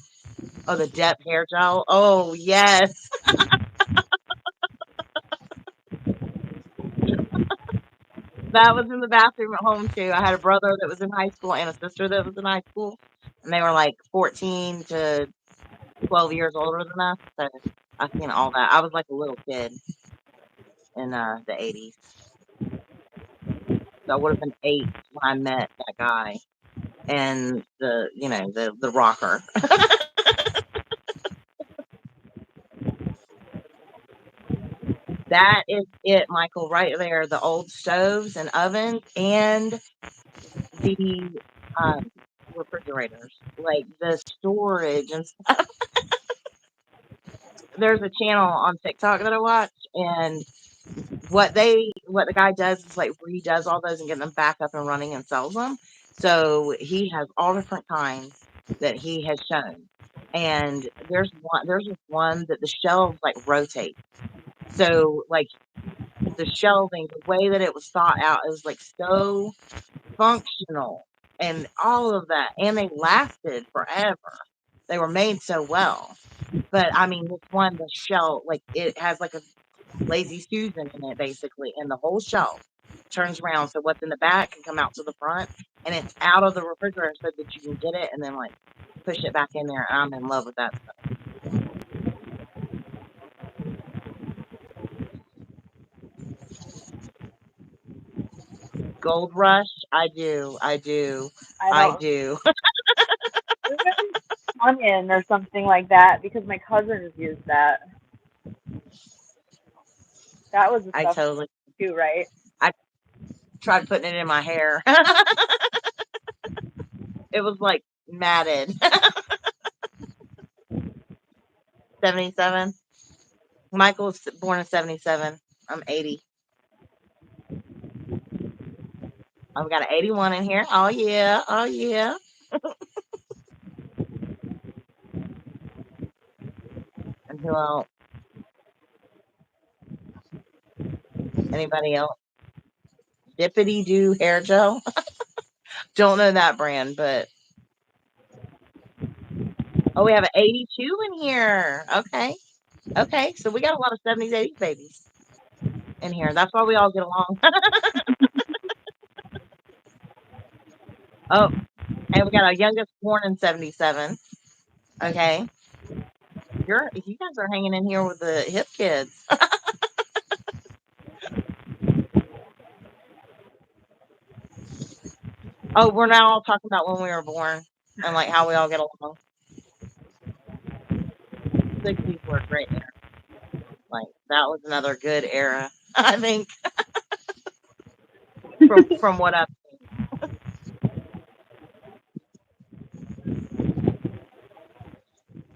Oh, the depth hair gel. Oh yes, that was in the bathroom at home too. I had a brother that was in high school and a sister that was in high school, and they were like 14 to 12 years older than us. So I've seen all that. I was like a little kid in the 80s. So I would have been 8 when I met that guy and the rocker. That is it, Michael, right there. The old stoves and ovens and the um, refrigerators, like the storage and stuff. There's a channel on TikTok that I watch, and what the guy does is like redoes all those and get them back up and running and sells them. So he has all different kinds that he has shown. And there's just one that the shelves like rotate. So like the shelving, the way that it was thought out, it was like so functional and all of that. And they lasted forever. They were made so well. But I mean, this one, the shelf, like it has like a lazy Susan in it basically, and the whole shelf turns around so what's in the back can come out to the front, and it's out of the refrigerator so that you can get it and then like push it back in there. And I'm in love with that stuff. Gold Rush, I do, I do, I I don't. do. Onion or something like that because my cousins used that. That was the I stuff totally, too, right? I tried putting it in my hair. It was like matted. 77. Michael's born in 77. I'm 80. I've got an 81 in here. Oh yeah, oh yeah. And who else? Anybody else? Dippity Doo hair gel. Don't know that brand, but oh, we have an 82 in here. Okay. Okay. So we got a lot of 70s, 80s babies in here. That's why we all get along. Oh, and we got our youngest born in 77. Okay. You guys are hanging in here with the hip kids. Oh, we're now all talking about when we were born and like how we all get along. 60s were a great era. Like that was another good era, I think, from what I've seen.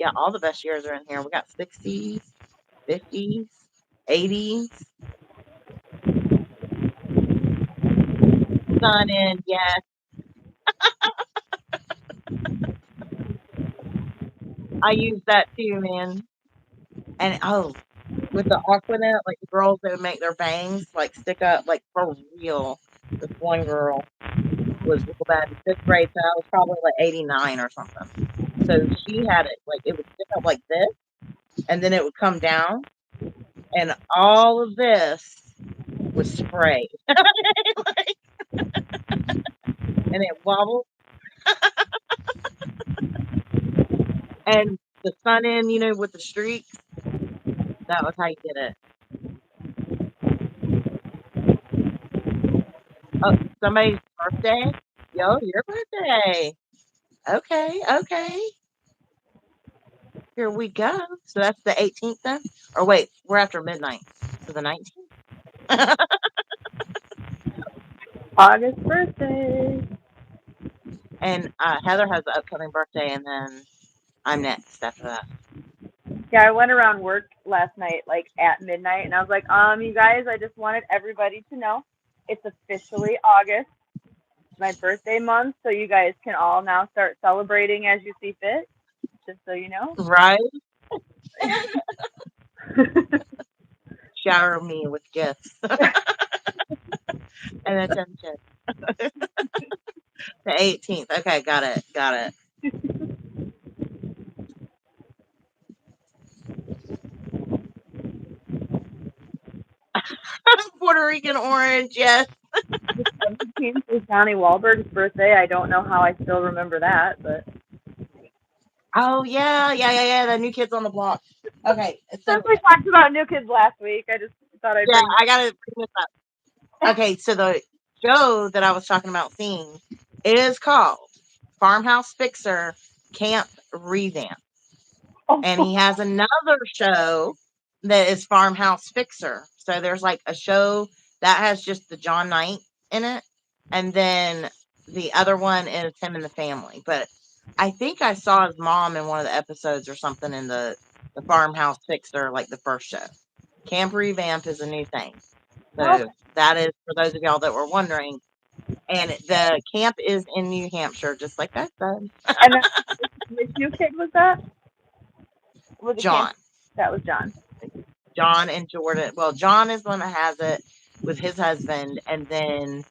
Yeah, all the best years are in here. We got 60s, 50s, 80s. Sun in, yes. I use that too, man. And oh, with the Aquanet, like the girls that would make their bangs like stick up, like for real. This one girl was real bad in 5th grade, so I was probably like 89 or something. So she had it like it would stick up like this, and then it would come down, and all of this was spray, like, and it wobbled, and the sun in, with the streaks. That was how you did it. Oh, somebody's birthday? Yo, your birthday. Okay, okay. Here we go. So that's the 18th then? Or wait, we're after midnight. So the 19th? August birthday. And Heather has the upcoming birthday, and then I'm next after that. Yeah, I went around work last night, like at midnight, and I was like, you guys, I just wanted everybody to know it's officially August, my birthday month, so you guys can all now start celebrating as you see fit, just so you know. Right? Shower me with gifts and attention. The 18th. Okay, got it. Got it. Puerto Rican orange, yes. The 17th is Donnie Wahlberg's birthday. I don't know how I still remember that, but Oh, yeah. The New Kids on the Block. Okay, so since we talked about New Kids last week, I just thought I'd yeah, bring that. I gotta bring this up. Okay, so the show that I was talking about seeing is called Farmhouse Fixer Camp Revamp. And he has another show that is Farmhouse Fixer. So there's like a show that has just the John Knight in it, and then the other one is him and the family. But I think I saw his mom in one of the episodes or something in the Farmhouse Fixer, like the first show. Camp Revamp is a new thing. So that is for those of y'all that were wondering. And the camp is in New Hampshire, just like I said. And then, which new kid was that? Was it John. Camp? That was John. John and Jordan. Well, John is the one that has it with his husband, and then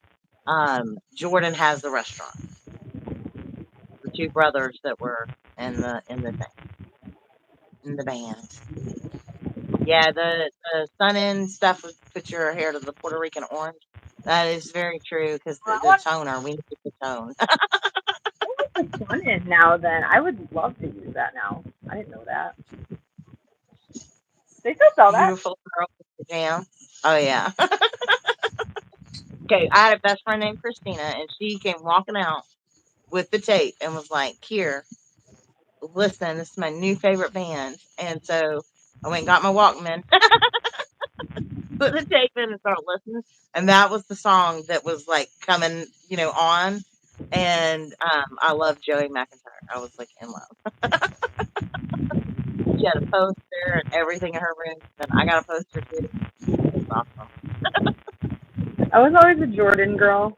Jordan has the restaurant. The two brothers that were in the thing, in the band. Yeah, the sun in stuff would put your hair to the Puerto Rican orange. That is very true because the toner, we need the tone. What's the sun in now? Then I would love to use that now. I didn't know that. They still sell that. Beautiful girl with the jam. Oh yeah. Okay, I had a best friend named Christina, and she came walking out with the tape and was like, "Here, listen, this is my new favorite band." And so I went and got my Walkman, put the tape in and started listening. And that was the song that was like coming, on. And I love Joey McIntyre. I was like in love. She had a poster and everything in her room. And I got a poster too. It was awesome. I was always a Jordan girl.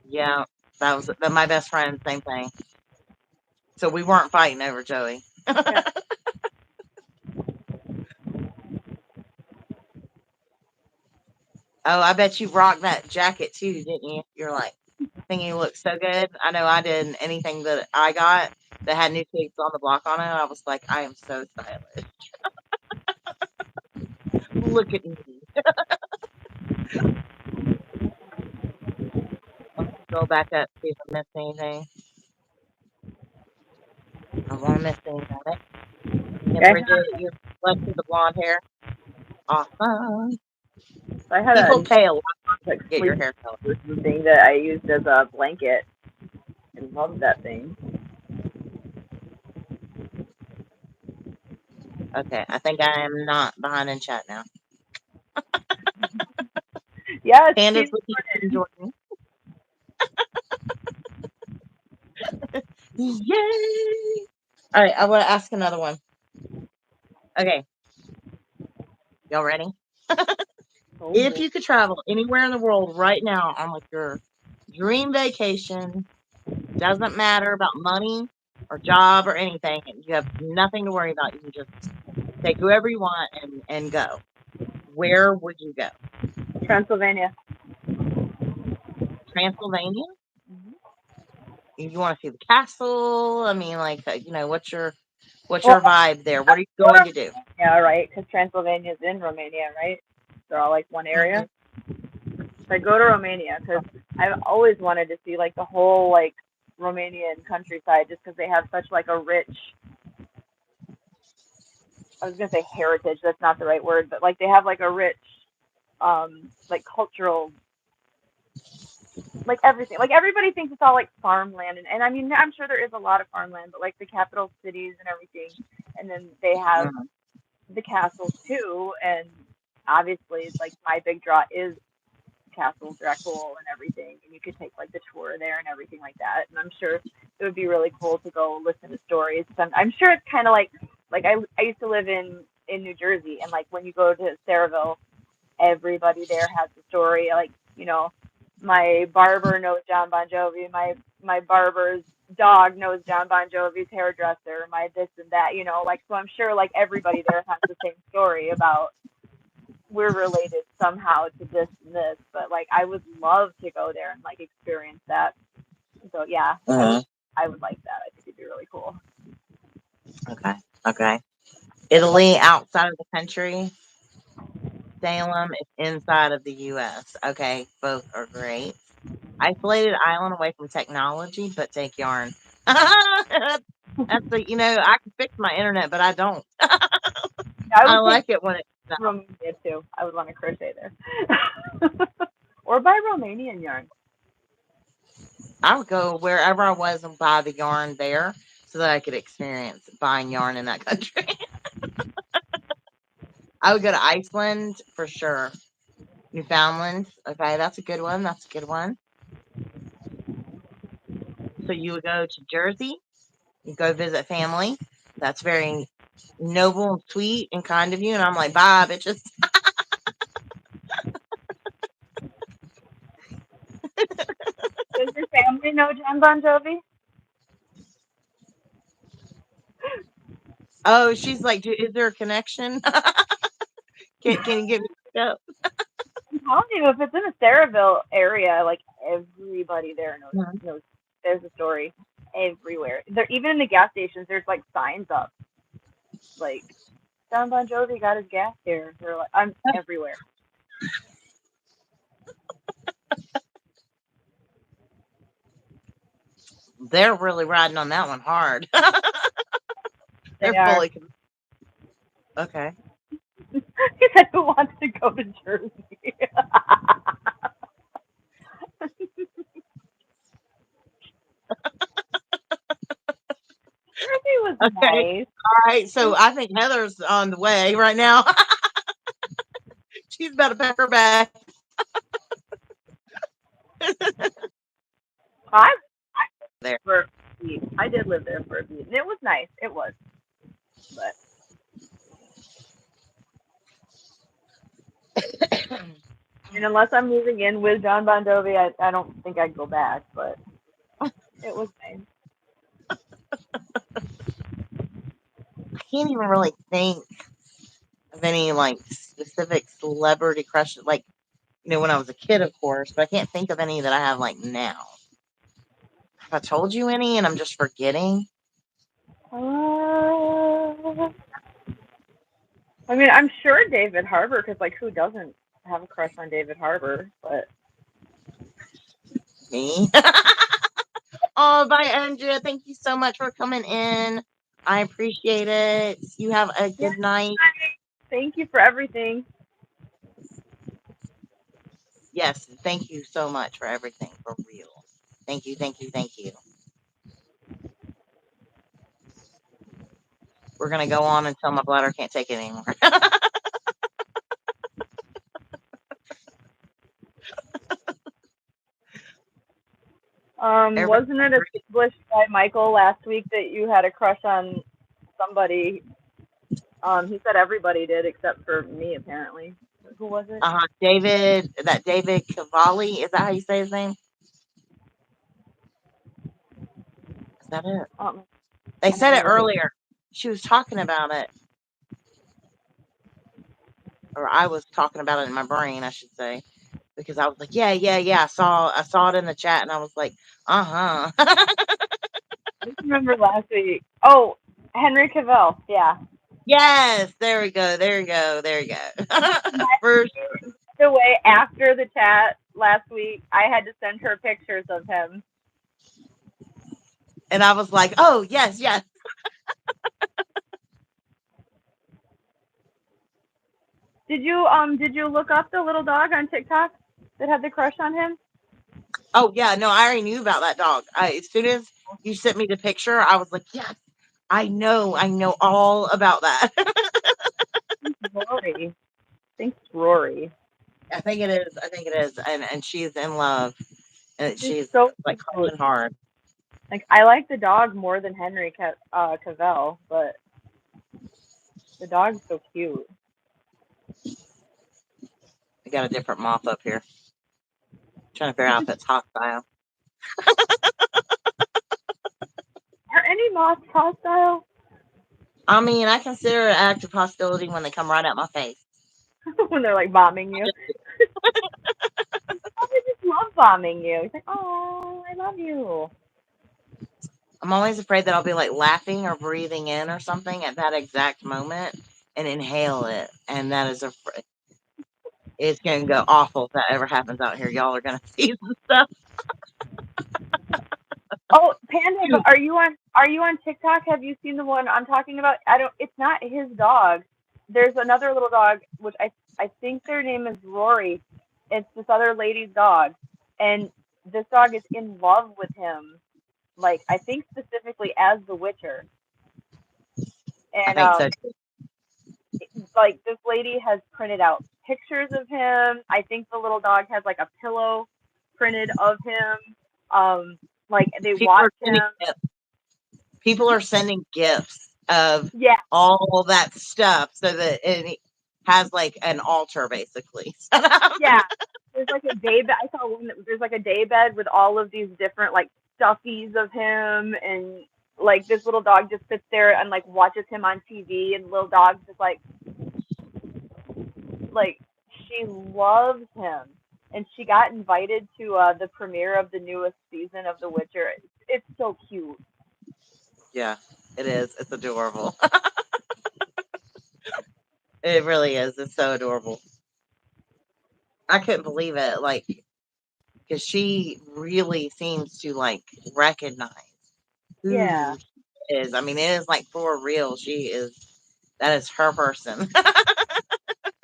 Yeah, that was my best friend, same thing. So we weren't fighting over Joey. Yeah. Oh, I bet you rocked that jacket too, didn't you? You're like, thinking you looked so good. I know I did. Anything that I got that had New Kids on the Block on it, I was like, I am so stylish. Look at me. Let's go back up, see if I missed anything. I won't miss anything. And Okay. Bridget, you're blessed with the blonde hair. Awesome. I had People a pay a lot like to get your hair colored. thing that I used as a blanket. I loved that thing. Okay, I think I am not behind in chat now. Yes, Candace Steve with you, Jordan. Yay! All right, I want to ask another one. Okay, y'all ready? Oh If boy. you could travel anywhere in the world right now on like your dream vacation, doesn't matter about money or job or anything, and you have nothing to worry about. You can just take whoever you want and go. Where would you go? Transylvania. Transylvania? Mhm. You want to see the castle? I mean, like, what's Well, your vibe there? I What are you go going to to do? Romania, right? Because Transylvania is in Romania, right? They're all like one Hmm. area. So I go to Romania because I've always wanted to see like the whole like Romanian countryside, just because they have such like a rich. I was gonna say heritage. That's not the right word, but like they have like a rich, like cultural, like everything. Like everybody thinks it's all like farmland, and I mean I'm sure there is a lot of farmland, but like the capital cities and everything, and then they have Hmm. the castles too, and obviously like my big draw is Castle Dracul and everything, and you could take like the tour there and everything like that. And I'm sure it would be really cool to go listen to stories. I'm sure it's kind of like I used to live in New Jersey, and like when you go to Saraville, everybody there has a story. Like my barber knows John Bon Jovi. My barber's dog knows John Bon Jovi's hairdresser. My this and that. Like so I'm sure like everybody there has the same story about we're related somehow to this and this, but like I would love to go there and like experience that. So yeah, Hmm. I would like that. I think it'd be really cool. Okay. Okay. What about Italy outside of the country. Salem is inside of the U.S. Okay, both are great. Isolated island away from technology, but take yarn. That's I can fix my internet, but I don't. I I would take like it when it's done. Romania too. I would want to crochet there. Or buy Romanian yarn. I would go wherever I was and buy the yarn there so that I could experience buying yarn in that country. I would go to Iceland for sure. Newfoundland. Okay, that's a good one. That's a good one. So you would go to Jersey. You go visit family. That's very noble and sweet and kind of you. And I'm like, bye, bitches. Does your family know John Bon Jovi? Oh, she's like, is there a connection? Can you get me hooked up? I'm telling you, if it's in the Saraville area, like everybody there knows Mhm. knows. There's a story everywhere. There, even in the gas stations, there's like signs up like John Bon Jovi got his gas here. They're like, I'm everywhere. They're really riding on that one hard. They They're are. fully okay. He said, "Who wants to go to Jersey?" Jersey was Okay. nice. All right. So I think Heather's on the way right now. She's about to pack her bag. I There. for a beat. I did live there for a beat, and it was nice. It was, but and unless I'm moving in with John Bon Jovi, I don't think I'd go back. But it was nice. I can't even really think of any like specific celebrity crushes. Like when I was a kid, of course, but I can't think of any that I have like now. Have I told you any and I'm just forgetting? Uh, I mean, I'm sure David Harbour, because like, who doesn't have a crush on David Harbour? But Me. Oh, bye, Andrea. Thank you so much for coming in. I appreciate it. You have a yeah, good night. thank you for everything. Yes, thank you so much for everything, for real. Thank you, thank you, thank you. We're going to go on until my bladder can't take it anymore. Everybody, Wasn't it established by Michael last week that you had a crush on somebody? He said everybody did except for me, apparently. Who was it? David Cavalli, is that how you say his name? Is that it? Um, They I don't said it remember who. earlier. She was talking about it, or I was talking about it in my brain, I should say, because I was like, yeah, yeah, yeah. I saw it in the chat, and I was like, uh huh. I just remember last week. Oh, Henry Cavill. Yeah. Yes, there we go, there we go, there you go. First, The way after the chat last week, I had to send her pictures of him. and I was like, oh yes, yes. Did you look up the little dog on TikTok that had the crush on him? Oh yeah, no, I already knew about that dog. As soon as you sent me the picture, I was like, yes, I know all about that. Rory. I think it's Rory. I think it is. I think it is. And she's in love, and She's she's so like cute. crushing hard. Like I like the dog more than Henry Cavill, but the dog's so cute. I got a different moth up here. Trying to figure out if it's hostile. Are any moths hostile? I mean, I consider it active hostility when they come right at my face. When they're like bombing you. Oh, they just love bombing you. It's like, oh, I love you. I'm always afraid that I'll be like laughing or breathing in or something at that exact moment and inhale it, and that is it's gonna go awful if that ever happens out here. Y'all are gonna see some stuff. Oh, Panda, are you on TikTok? Have you seen the one I'm talking about? I don't. It's not his dog. There's another little dog, which I think their name is Rory. It's this other lady's dog, and this dog is in love with him. Like I think specifically as the Witcher, I and think so. like this lady has printed out pictures of him. I think the little dog has like a pillow printed of him. Like they People watch are sending him. gifts. People are sending gifts of Yeah, all that stuff so that it has like an altar basically. yeah. There's like a day bed. I saw one that there's like a day bed with all of these different like stuffies of him, and like this little dog just sits there and like watches him on TV, and the little dog just like she loves him, and she got invited to the premiere of the newest season of The Witcher. It's so cute. Yeah, it is. It's adorable. It really is. It's so adorable. I couldn't believe it. Like, because she really seems to like recognize Yeah, who she is. I mean, it is like for real. She is. That is her person.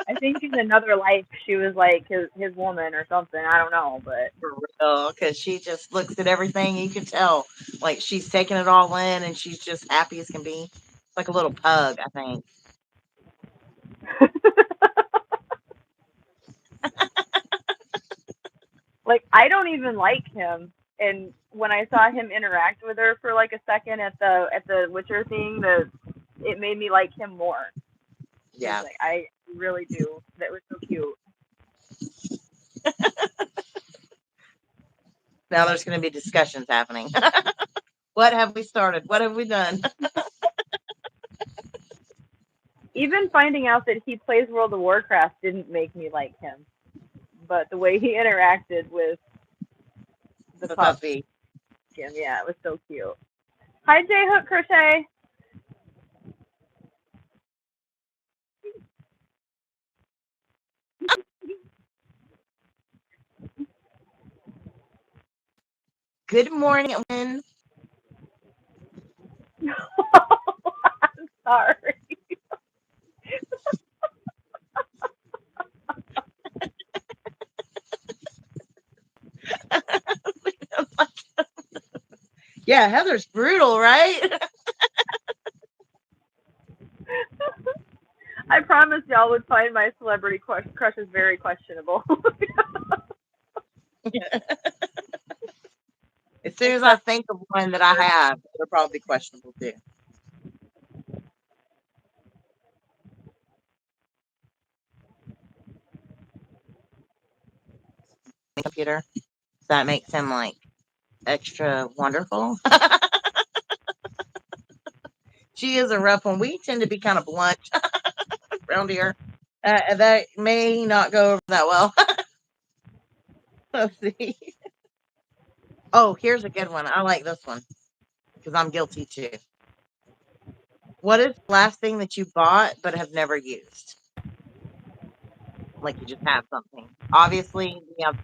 I think in another life she was like his woman or something. I don't know, but For real. Because she just looks at everything. You can tell. Like, she's taking it all in and she's just happy as can be. It's like a little pug, I think. like I don't even like him. And when I saw him interact with her for like a second at the Witcher thing, it made me like him more. It's Yeah. like I really do. That was so cute. Now there's going to be discussions happening. What have we started? What have we done? Even finding out that he plays World of Warcraft didn't make me like him, but the way he interacted with the The pup, puppy. yeah, it was so cute. Hi, J Hook Crochet. Good morning, Lynn. I'm sorry. Yeah, Heather's brutal, right? I promised y'all would find my celebrity crushes very questionable. It's As soon as I think of one that I have, it'll probably be questionable too. Computer. That makes him like extra wonderful. She is a rough one. We tend to be kind of blunt around here. That may not go over that well. Let's see. Oh, here's a good one. I like this one because I'm guilty too. What is the last thing that you bought but have never used? Like you just have something. Obviously, we have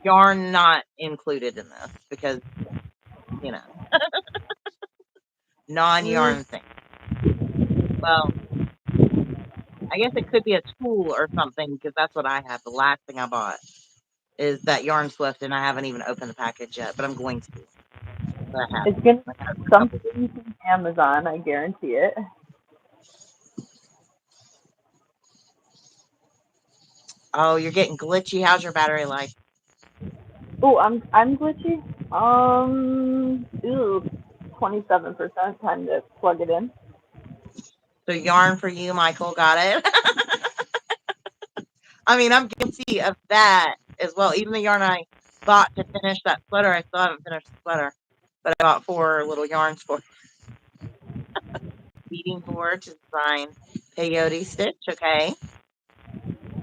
yarn not included in this because, you know, non-yarn thing. Well, I guess it could be a tool or something because that's what I have. The last thing I bought is that yarn swift, and I haven't even opened the package yet, but I'm going to. It's gonna be something from Amazon, I guarantee it. Oh, you're getting glitchy. How's your battery life? Oh, I'm glitchy. 27%. Time to plug it in. So yarn for you, Michael. Got it. I mean, I'm guilty of that as well. Even the yarn I bought to finish that sweater, I still haven't finished the sweater, but I bought 4 little yarns for beading board to design peyote stitch. Okay,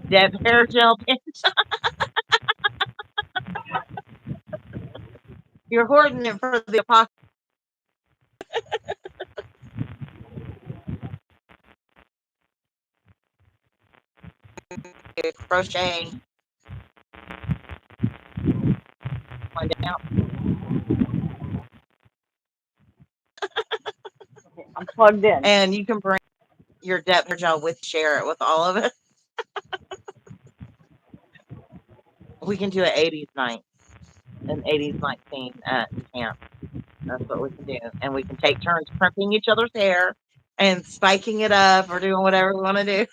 Deb hair gel pinch. You're hoarding it for the apocalypse. Crochet. One down. Okay, I'm plugged in. And you can bring your depth hair gel with, share it with all of it. We can do an 80s night, an 80s night theme at camp. That's what we can do. And we can take turns crimping each other's hair and spiking it up or doing whatever we want to do.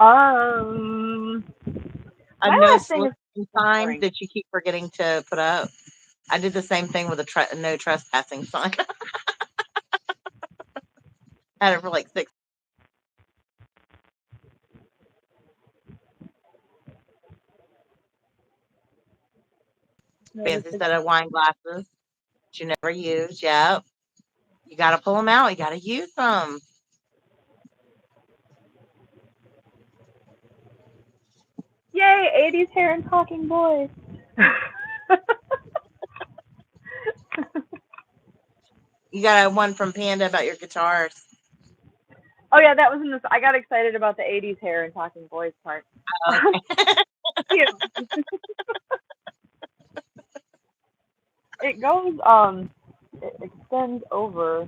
I know slipping signs that you keep forgetting to put up. I did the same thing with a no trespassing sign. Had it for like 6. Fancy set of wine glasses that you never use. Yep. You got to pull them out. You got to use them. Yay, 80s hair and talking boys. You got one from Panda about your guitars. Oh yeah, that was in this. I got excited about the 80s hair and talking boys part. Okay. It goes, it extends over.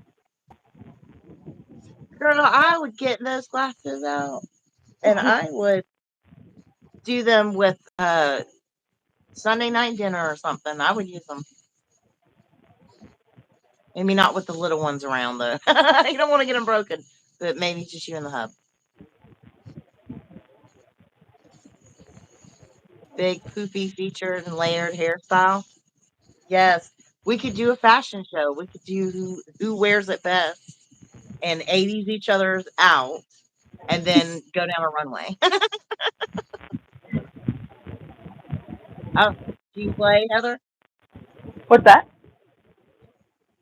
Girl, I would get those glasses out and I would do them with Sunday night dinner or something. I would use them. Maybe not with the little ones around though. You don't want to get them broken, but maybe just you and the hub. Big poofy featured and layered hairstyle. Yes, we could do a fashion show. We could do who wears it best and 80s each other's out and then go down a runway. Oh, do you play, Heather? What's that?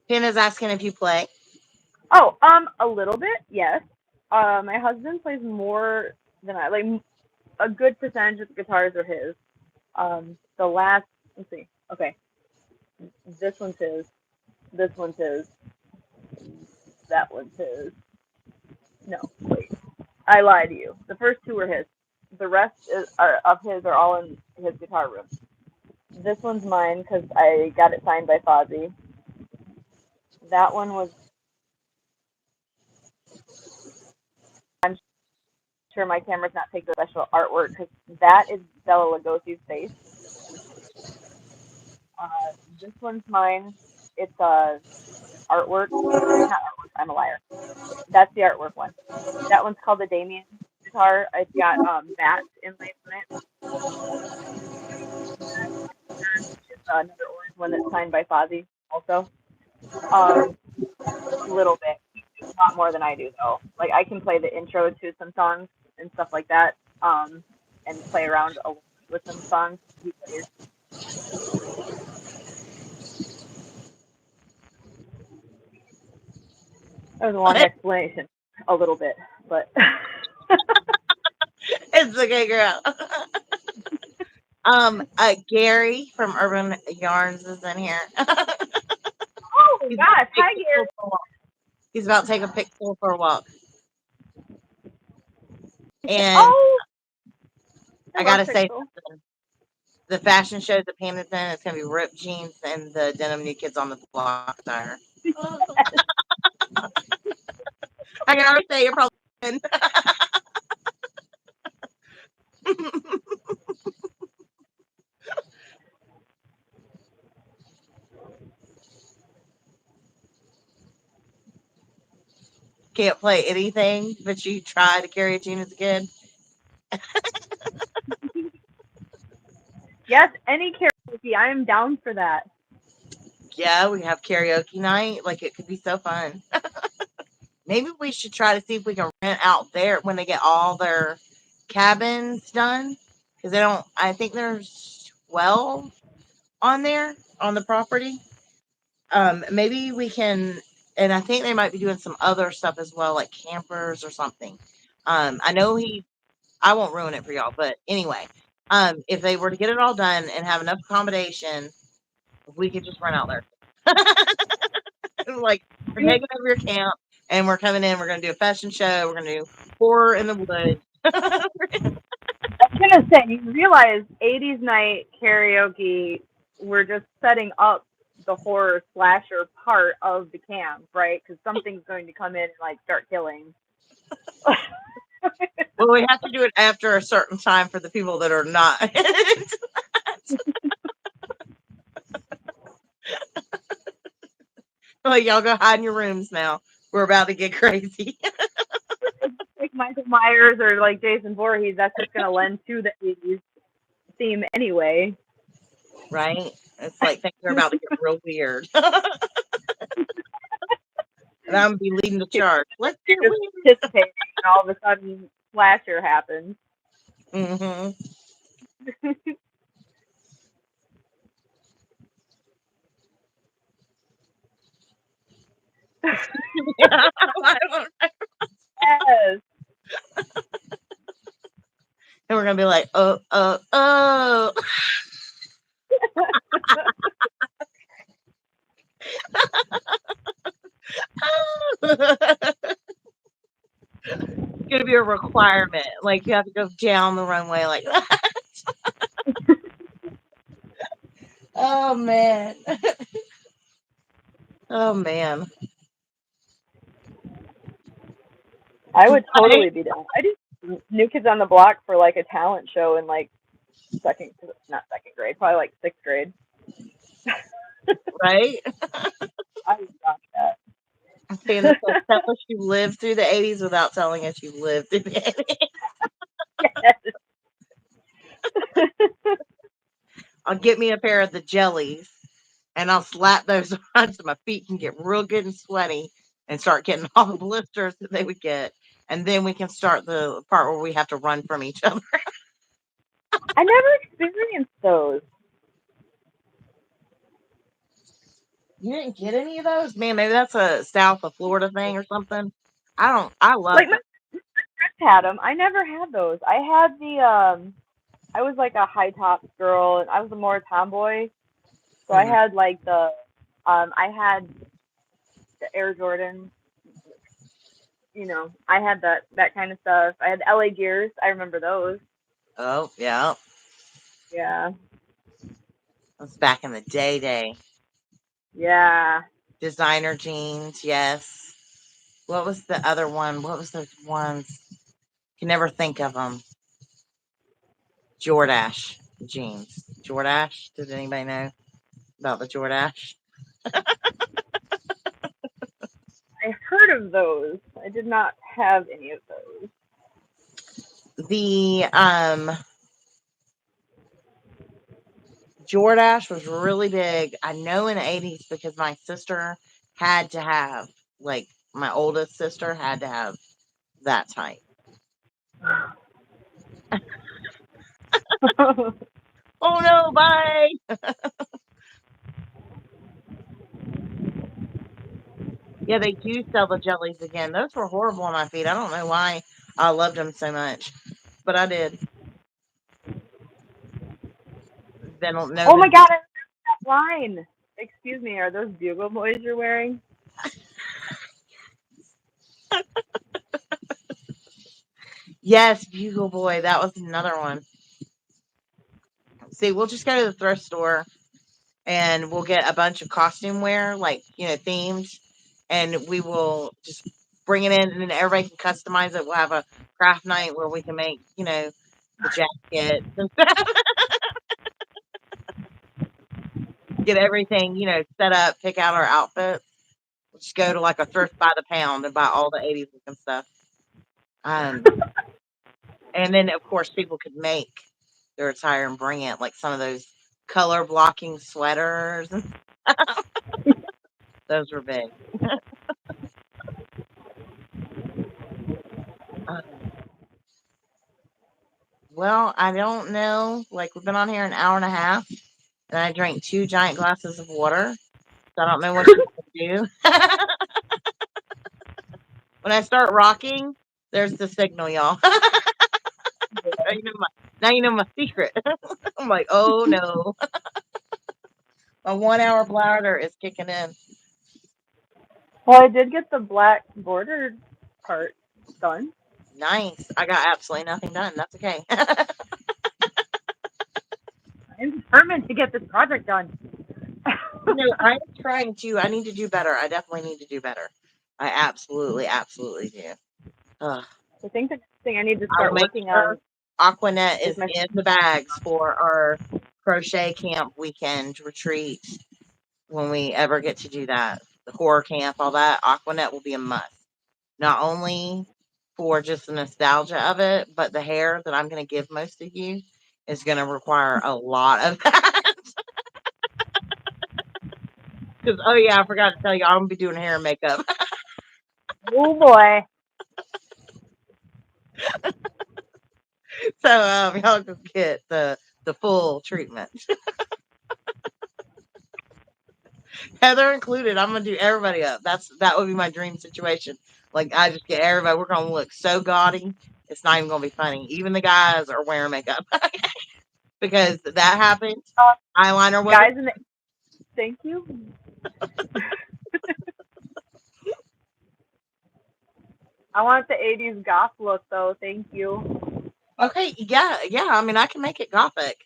Pin is asking if you play. Oh, a little bit, yes. My husband plays more than I. Like, a good percentage of the guitars are his. Let's see. Okay. This one's his. This one's his. That one's his. No, wait. I lied to you. The first 2 are his. The rest of his are all in his guitar room. This one's mine because I got it signed by Fozzie. That one was. I'm sure my camera's not taking special artwork because that is Bella Lugosi's face. This one's mine. It's artwork. Not artwork. I'm a liar. That's the artwork one. That one's called the Damien guitar. It's got bats inlaid on it. Another orange one that's signed by Fozzie also. A little bit. A lot more than I do though. Like I can play the intro to some songs and stuff like that. And play around a little bit with some songs. He plays. That was a long explanation. A little bit, but It's okay, girl. Gary from Urban Yarns is in here. oh He's about to gosh, take hi Pixel Gary. for a walk. He's about to take a Pixel for a walk. And Oh, I I love gotta say Pixel. something. The fashion shows at Hamilton, it's gonna be ripped jeans and the denim New Kids on the Block attire. I can already say you're probably can't play anything, but you try to carry a tune as a kid. Yes, any karaoke. I am down for that. Yeah, we have karaoke night. Like it could be so fun. Maybe we should try to see if we can rent out there when they get all their cabins done. Because they don't, I think there's 12 on there on the property. Maybe we can, and I think they might be doing some other stuff as well, like campers or something. I know I won't ruin it for y'all, but anyway, if they were to get it all done and have enough accommodation, we could just run out there. Like, we're taking over your camp and we're coming in, we're going to do a fashion show, we're going to do horror in the woods. I was gonna say, you realize 80s night karaoke, we're just setting up the horror slasher part of the camp, right? Because something's going to come in and like start killing. Well, we have to do it after a certain time for the people that are not. Like, y'all go hide in your rooms now. We're about to get crazy. Like Michael Myers or like Jason Voorhees, that's just gonna lend to the 80s theme anyway. Right? It's like things are about to get real weird. And I'm going to be leading the charge. Let's get Just weird. anticipating, and all of a sudden, slasher happens. Mm-hmm. Yeah, I don't know. Yes. And we're going to be like, oh, oh, oh. It's going to be a requirement. Like, you have to go down the runway like that. Oh, man. Oh, man. I would Right? totally be down. I did New Kids on the Block for like a talent show in like not second grade, probably like sixth grade. Right? I would watch that. Saying this, so tell us you lived through the 80s without telling us you lived through the 80s. Yes. I'll get me a pair of the jellies and I'll slap those on so my feet can get real good and sweaty and start getting all the blisters that they would get. And then we can start the part where we have to run from each other. I never experienced those. You didn't get any of those? Man, maybe that's a south of Florida thing or something. I love Like them. my friends had them. I never had those. I had the. I was like a high top girl, and I was a more tomboy. So I Mhm. had like the. I had the Air Jordan. You know, I had that kind of stuff. I had the LA Gears. I remember those. Oh, yeah. Yeah. That's back in the day. Yeah. Designer jeans, yes. What was the other one? What was those ones? Can never think of them. Jordache jeans. Jordache. Does anybody know about the Jordache? I heard of those. I did not have any of those. The Jordache was really big. I know in the 80s because my sister had to have, like, my oldest sister had to have that type. Oh no, bye. Yeah, they do sell the jellies again. Those were horrible on my feet. I don't know why I loved them so much, but I did. Then no, Oh my god, I remember that line. Excuse me, are those bugle boys you're wearing? yes, Bugle Boy. That was another one. See, we'll just go to the thrift store and we'll get a bunch of costume wear, like, themed, and we will just bring it in, and then everybody can customize it. We'll have a craft night where we can make, the jackets and stuff. Get everything, set up, pick out our outfits. We'll just go to like a thrift by the pound and buy all the 80s looking stuff. And then of course people could make their attire and bring it, like some of those color blocking sweaters. Those were big. Um, well, I don't know. Like, we've been on here an hour and a half, and I drank 2 giant glasses of water. So I don't know what you can do. When I start rocking, there's the signal, y'all. Now you know my secret. I'm like, oh no, my 1 hour bladder is kicking in. Well, I did get the black bordered part done. Nice. I got absolutely nothing done. That's okay. I'm determined to get this project done. I'm trying to. I need to do better. I definitely need to do better. I absolutely, absolutely do. Ugh. I think the next thing I need to I will start make working sure on Aquanet is is my. in the bags for our crochet camp weekend retreat when we ever get to do that. The horror camp, all that. Aquanet will be a must. Not only for just the nostalgia of it, but the hair that I'm going to give most of you is going to require a lot of that. Because, oh yeah, I forgot to tell you, I'm going to be doing hair and makeup. Oh boy. So y'all can get the full treatment. Heather included. I'm gonna do everybody up. That would be my dream situation. Like, I just get everybody. We're gonna look so gaudy. It's not even gonna be funny. Even the guys are wearing makeup because that happened. Eyeliner wasn't. Guys in the. Thank you. I want the 80s goth look though. Thank you. Okay, yeah, yeah. I mean, I can make it gothic,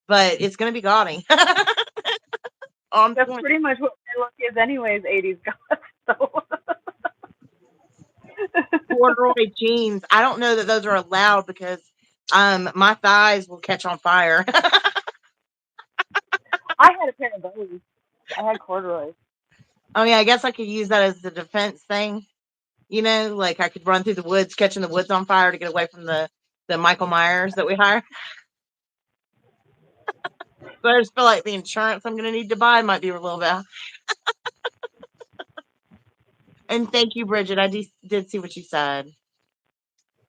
but it's gonna be gaudy. On That's point. pretty much what my look is, anyways. 80s goth. So. Corduroy jeans. I don't know that those are allowed because my thighs will catch on fire. I had a pair of those. I had corduroys. Oh yeah, I guess I could use that as the defense thing. Like, I could run through the woods, catching the woods on fire to get away from the Michael Myers that we hire. But I just feel like the insurance I'm going to need to buy might be a little bit. And thank you, Bridget. I did see what you said.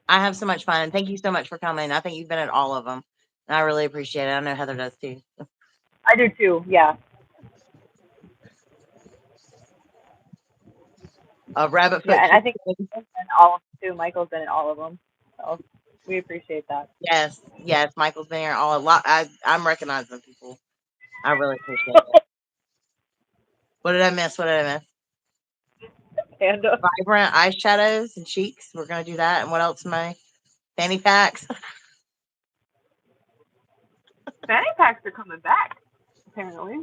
I have so much fun. Thank you so much for coming. I think you've been at all of them. And I really appreciate it. I know Heather does too. I do too. Yeah. Rabbit Yeah, foot. and I think Michael's been in all of them too. Michael's been in all of them. So we appreciate that. Yes, yes. Michael's been here all a lot. I'm recognizing people. I really appreciate it. What did I miss? What did I miss? Panda. Vibrant eyeshadows and cheeks. We're gonna do that. And what else am I? Fanny packs. Fanny packs are coming back, apparently.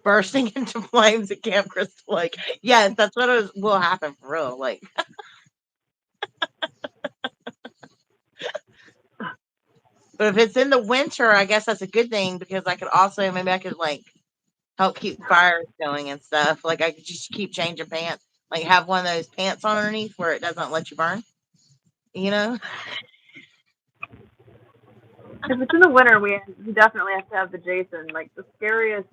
Bursting into flames at Camp Crystal Lake. Yes, that's what will happen for real. Like, but if it's in the winter, I guess that's a good thing because maybe I could like help keep fires going and stuff. Like, I could just keep changing pants. Like, have one of those pants on underneath where it doesn't let you burn. You know? If it's in the winter, we definitely have to have the Jason. Like the scariest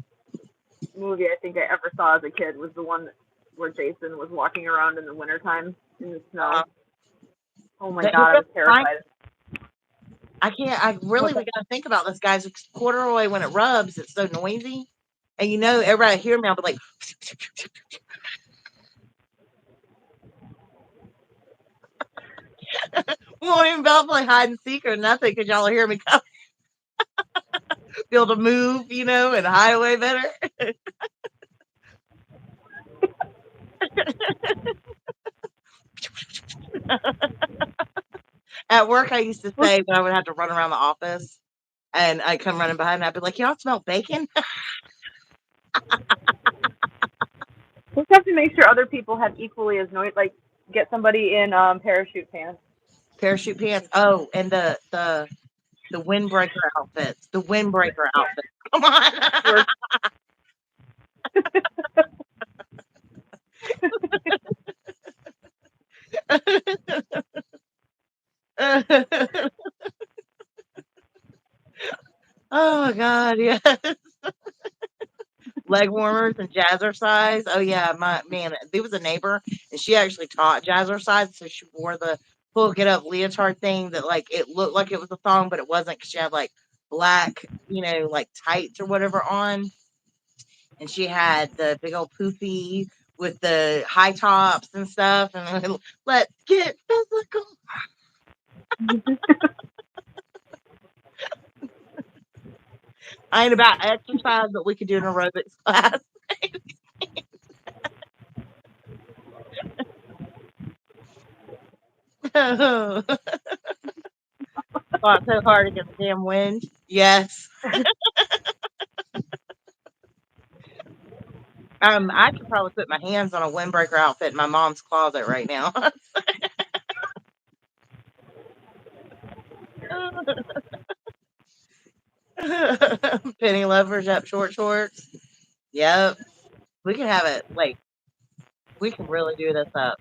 movie I think I ever saw as a kid was the one where Jason was walking around in the wintertime in the Uh, snow. Oh my the, god, I was I, terrified. I really, we got to think about this, guys. Corduroy, when it rubs, it's so noisy. And you know, everybody hear me, I'll be like, we won't even be able to play hide and seek or nothing because y'all will hear me come, be able to move, you know, and hide away better. At work, I used to say when I would have to run around the office and I'd come running behind, and I'd be like, y'all smell bacon? We have to make sure other people have equally as noise. Like get somebody in parachute pants. Parachute pants. Oh, and the windbreaker outfits. The windbreaker outfits. Come on. Oh God, yeah. Leg warmers and jazzercise. Oh yeah, my man, there was a neighbor and she actually taught jazzercise, so she wore the full get up leotard thing that like it looked like it was a thong, but it wasn't because she had like black, you know, like tights or whatever on, and she had the big old poofy with the high tops and stuff, and let's get physical. I ain't about exercise, but we could do an aerobics class. Fought so hard against the damn wind. Yes. I could probably put my hands on a windbreaker outfit in my mom's closet right now. Penny lovers up short shorts. Yep. We can have it. Like, we can really do this up.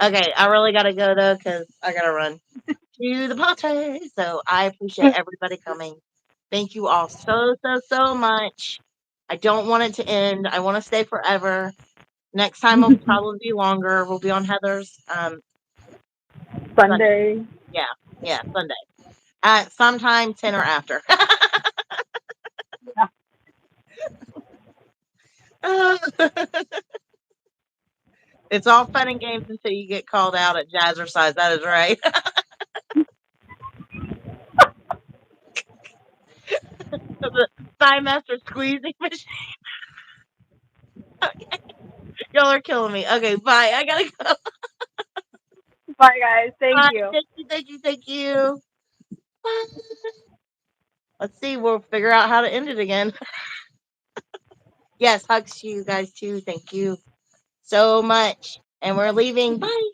Okay, I really got to go though because I got to run to the party. So I appreciate everybody coming. Thank you all so, so, so much. I don't want it to end. I want to stay forever. Next time will probably be longer. We'll be on Heather's Sunday. Sunday. Yeah, yeah, Sunday. At sometime 10 or after. It's all fun and games until you get called out at jazzercise. That is right. The thigh master squeezing machine. Y'all are killing me. Okay, bye. I gotta go. Bye guys. Thank Bye. you. Thank you, thank you, thank you. Bye. Let's see. We'll figure out how to end it again. Yes, hugs to you guys too. Thank you so much. And we're leaving. Bye.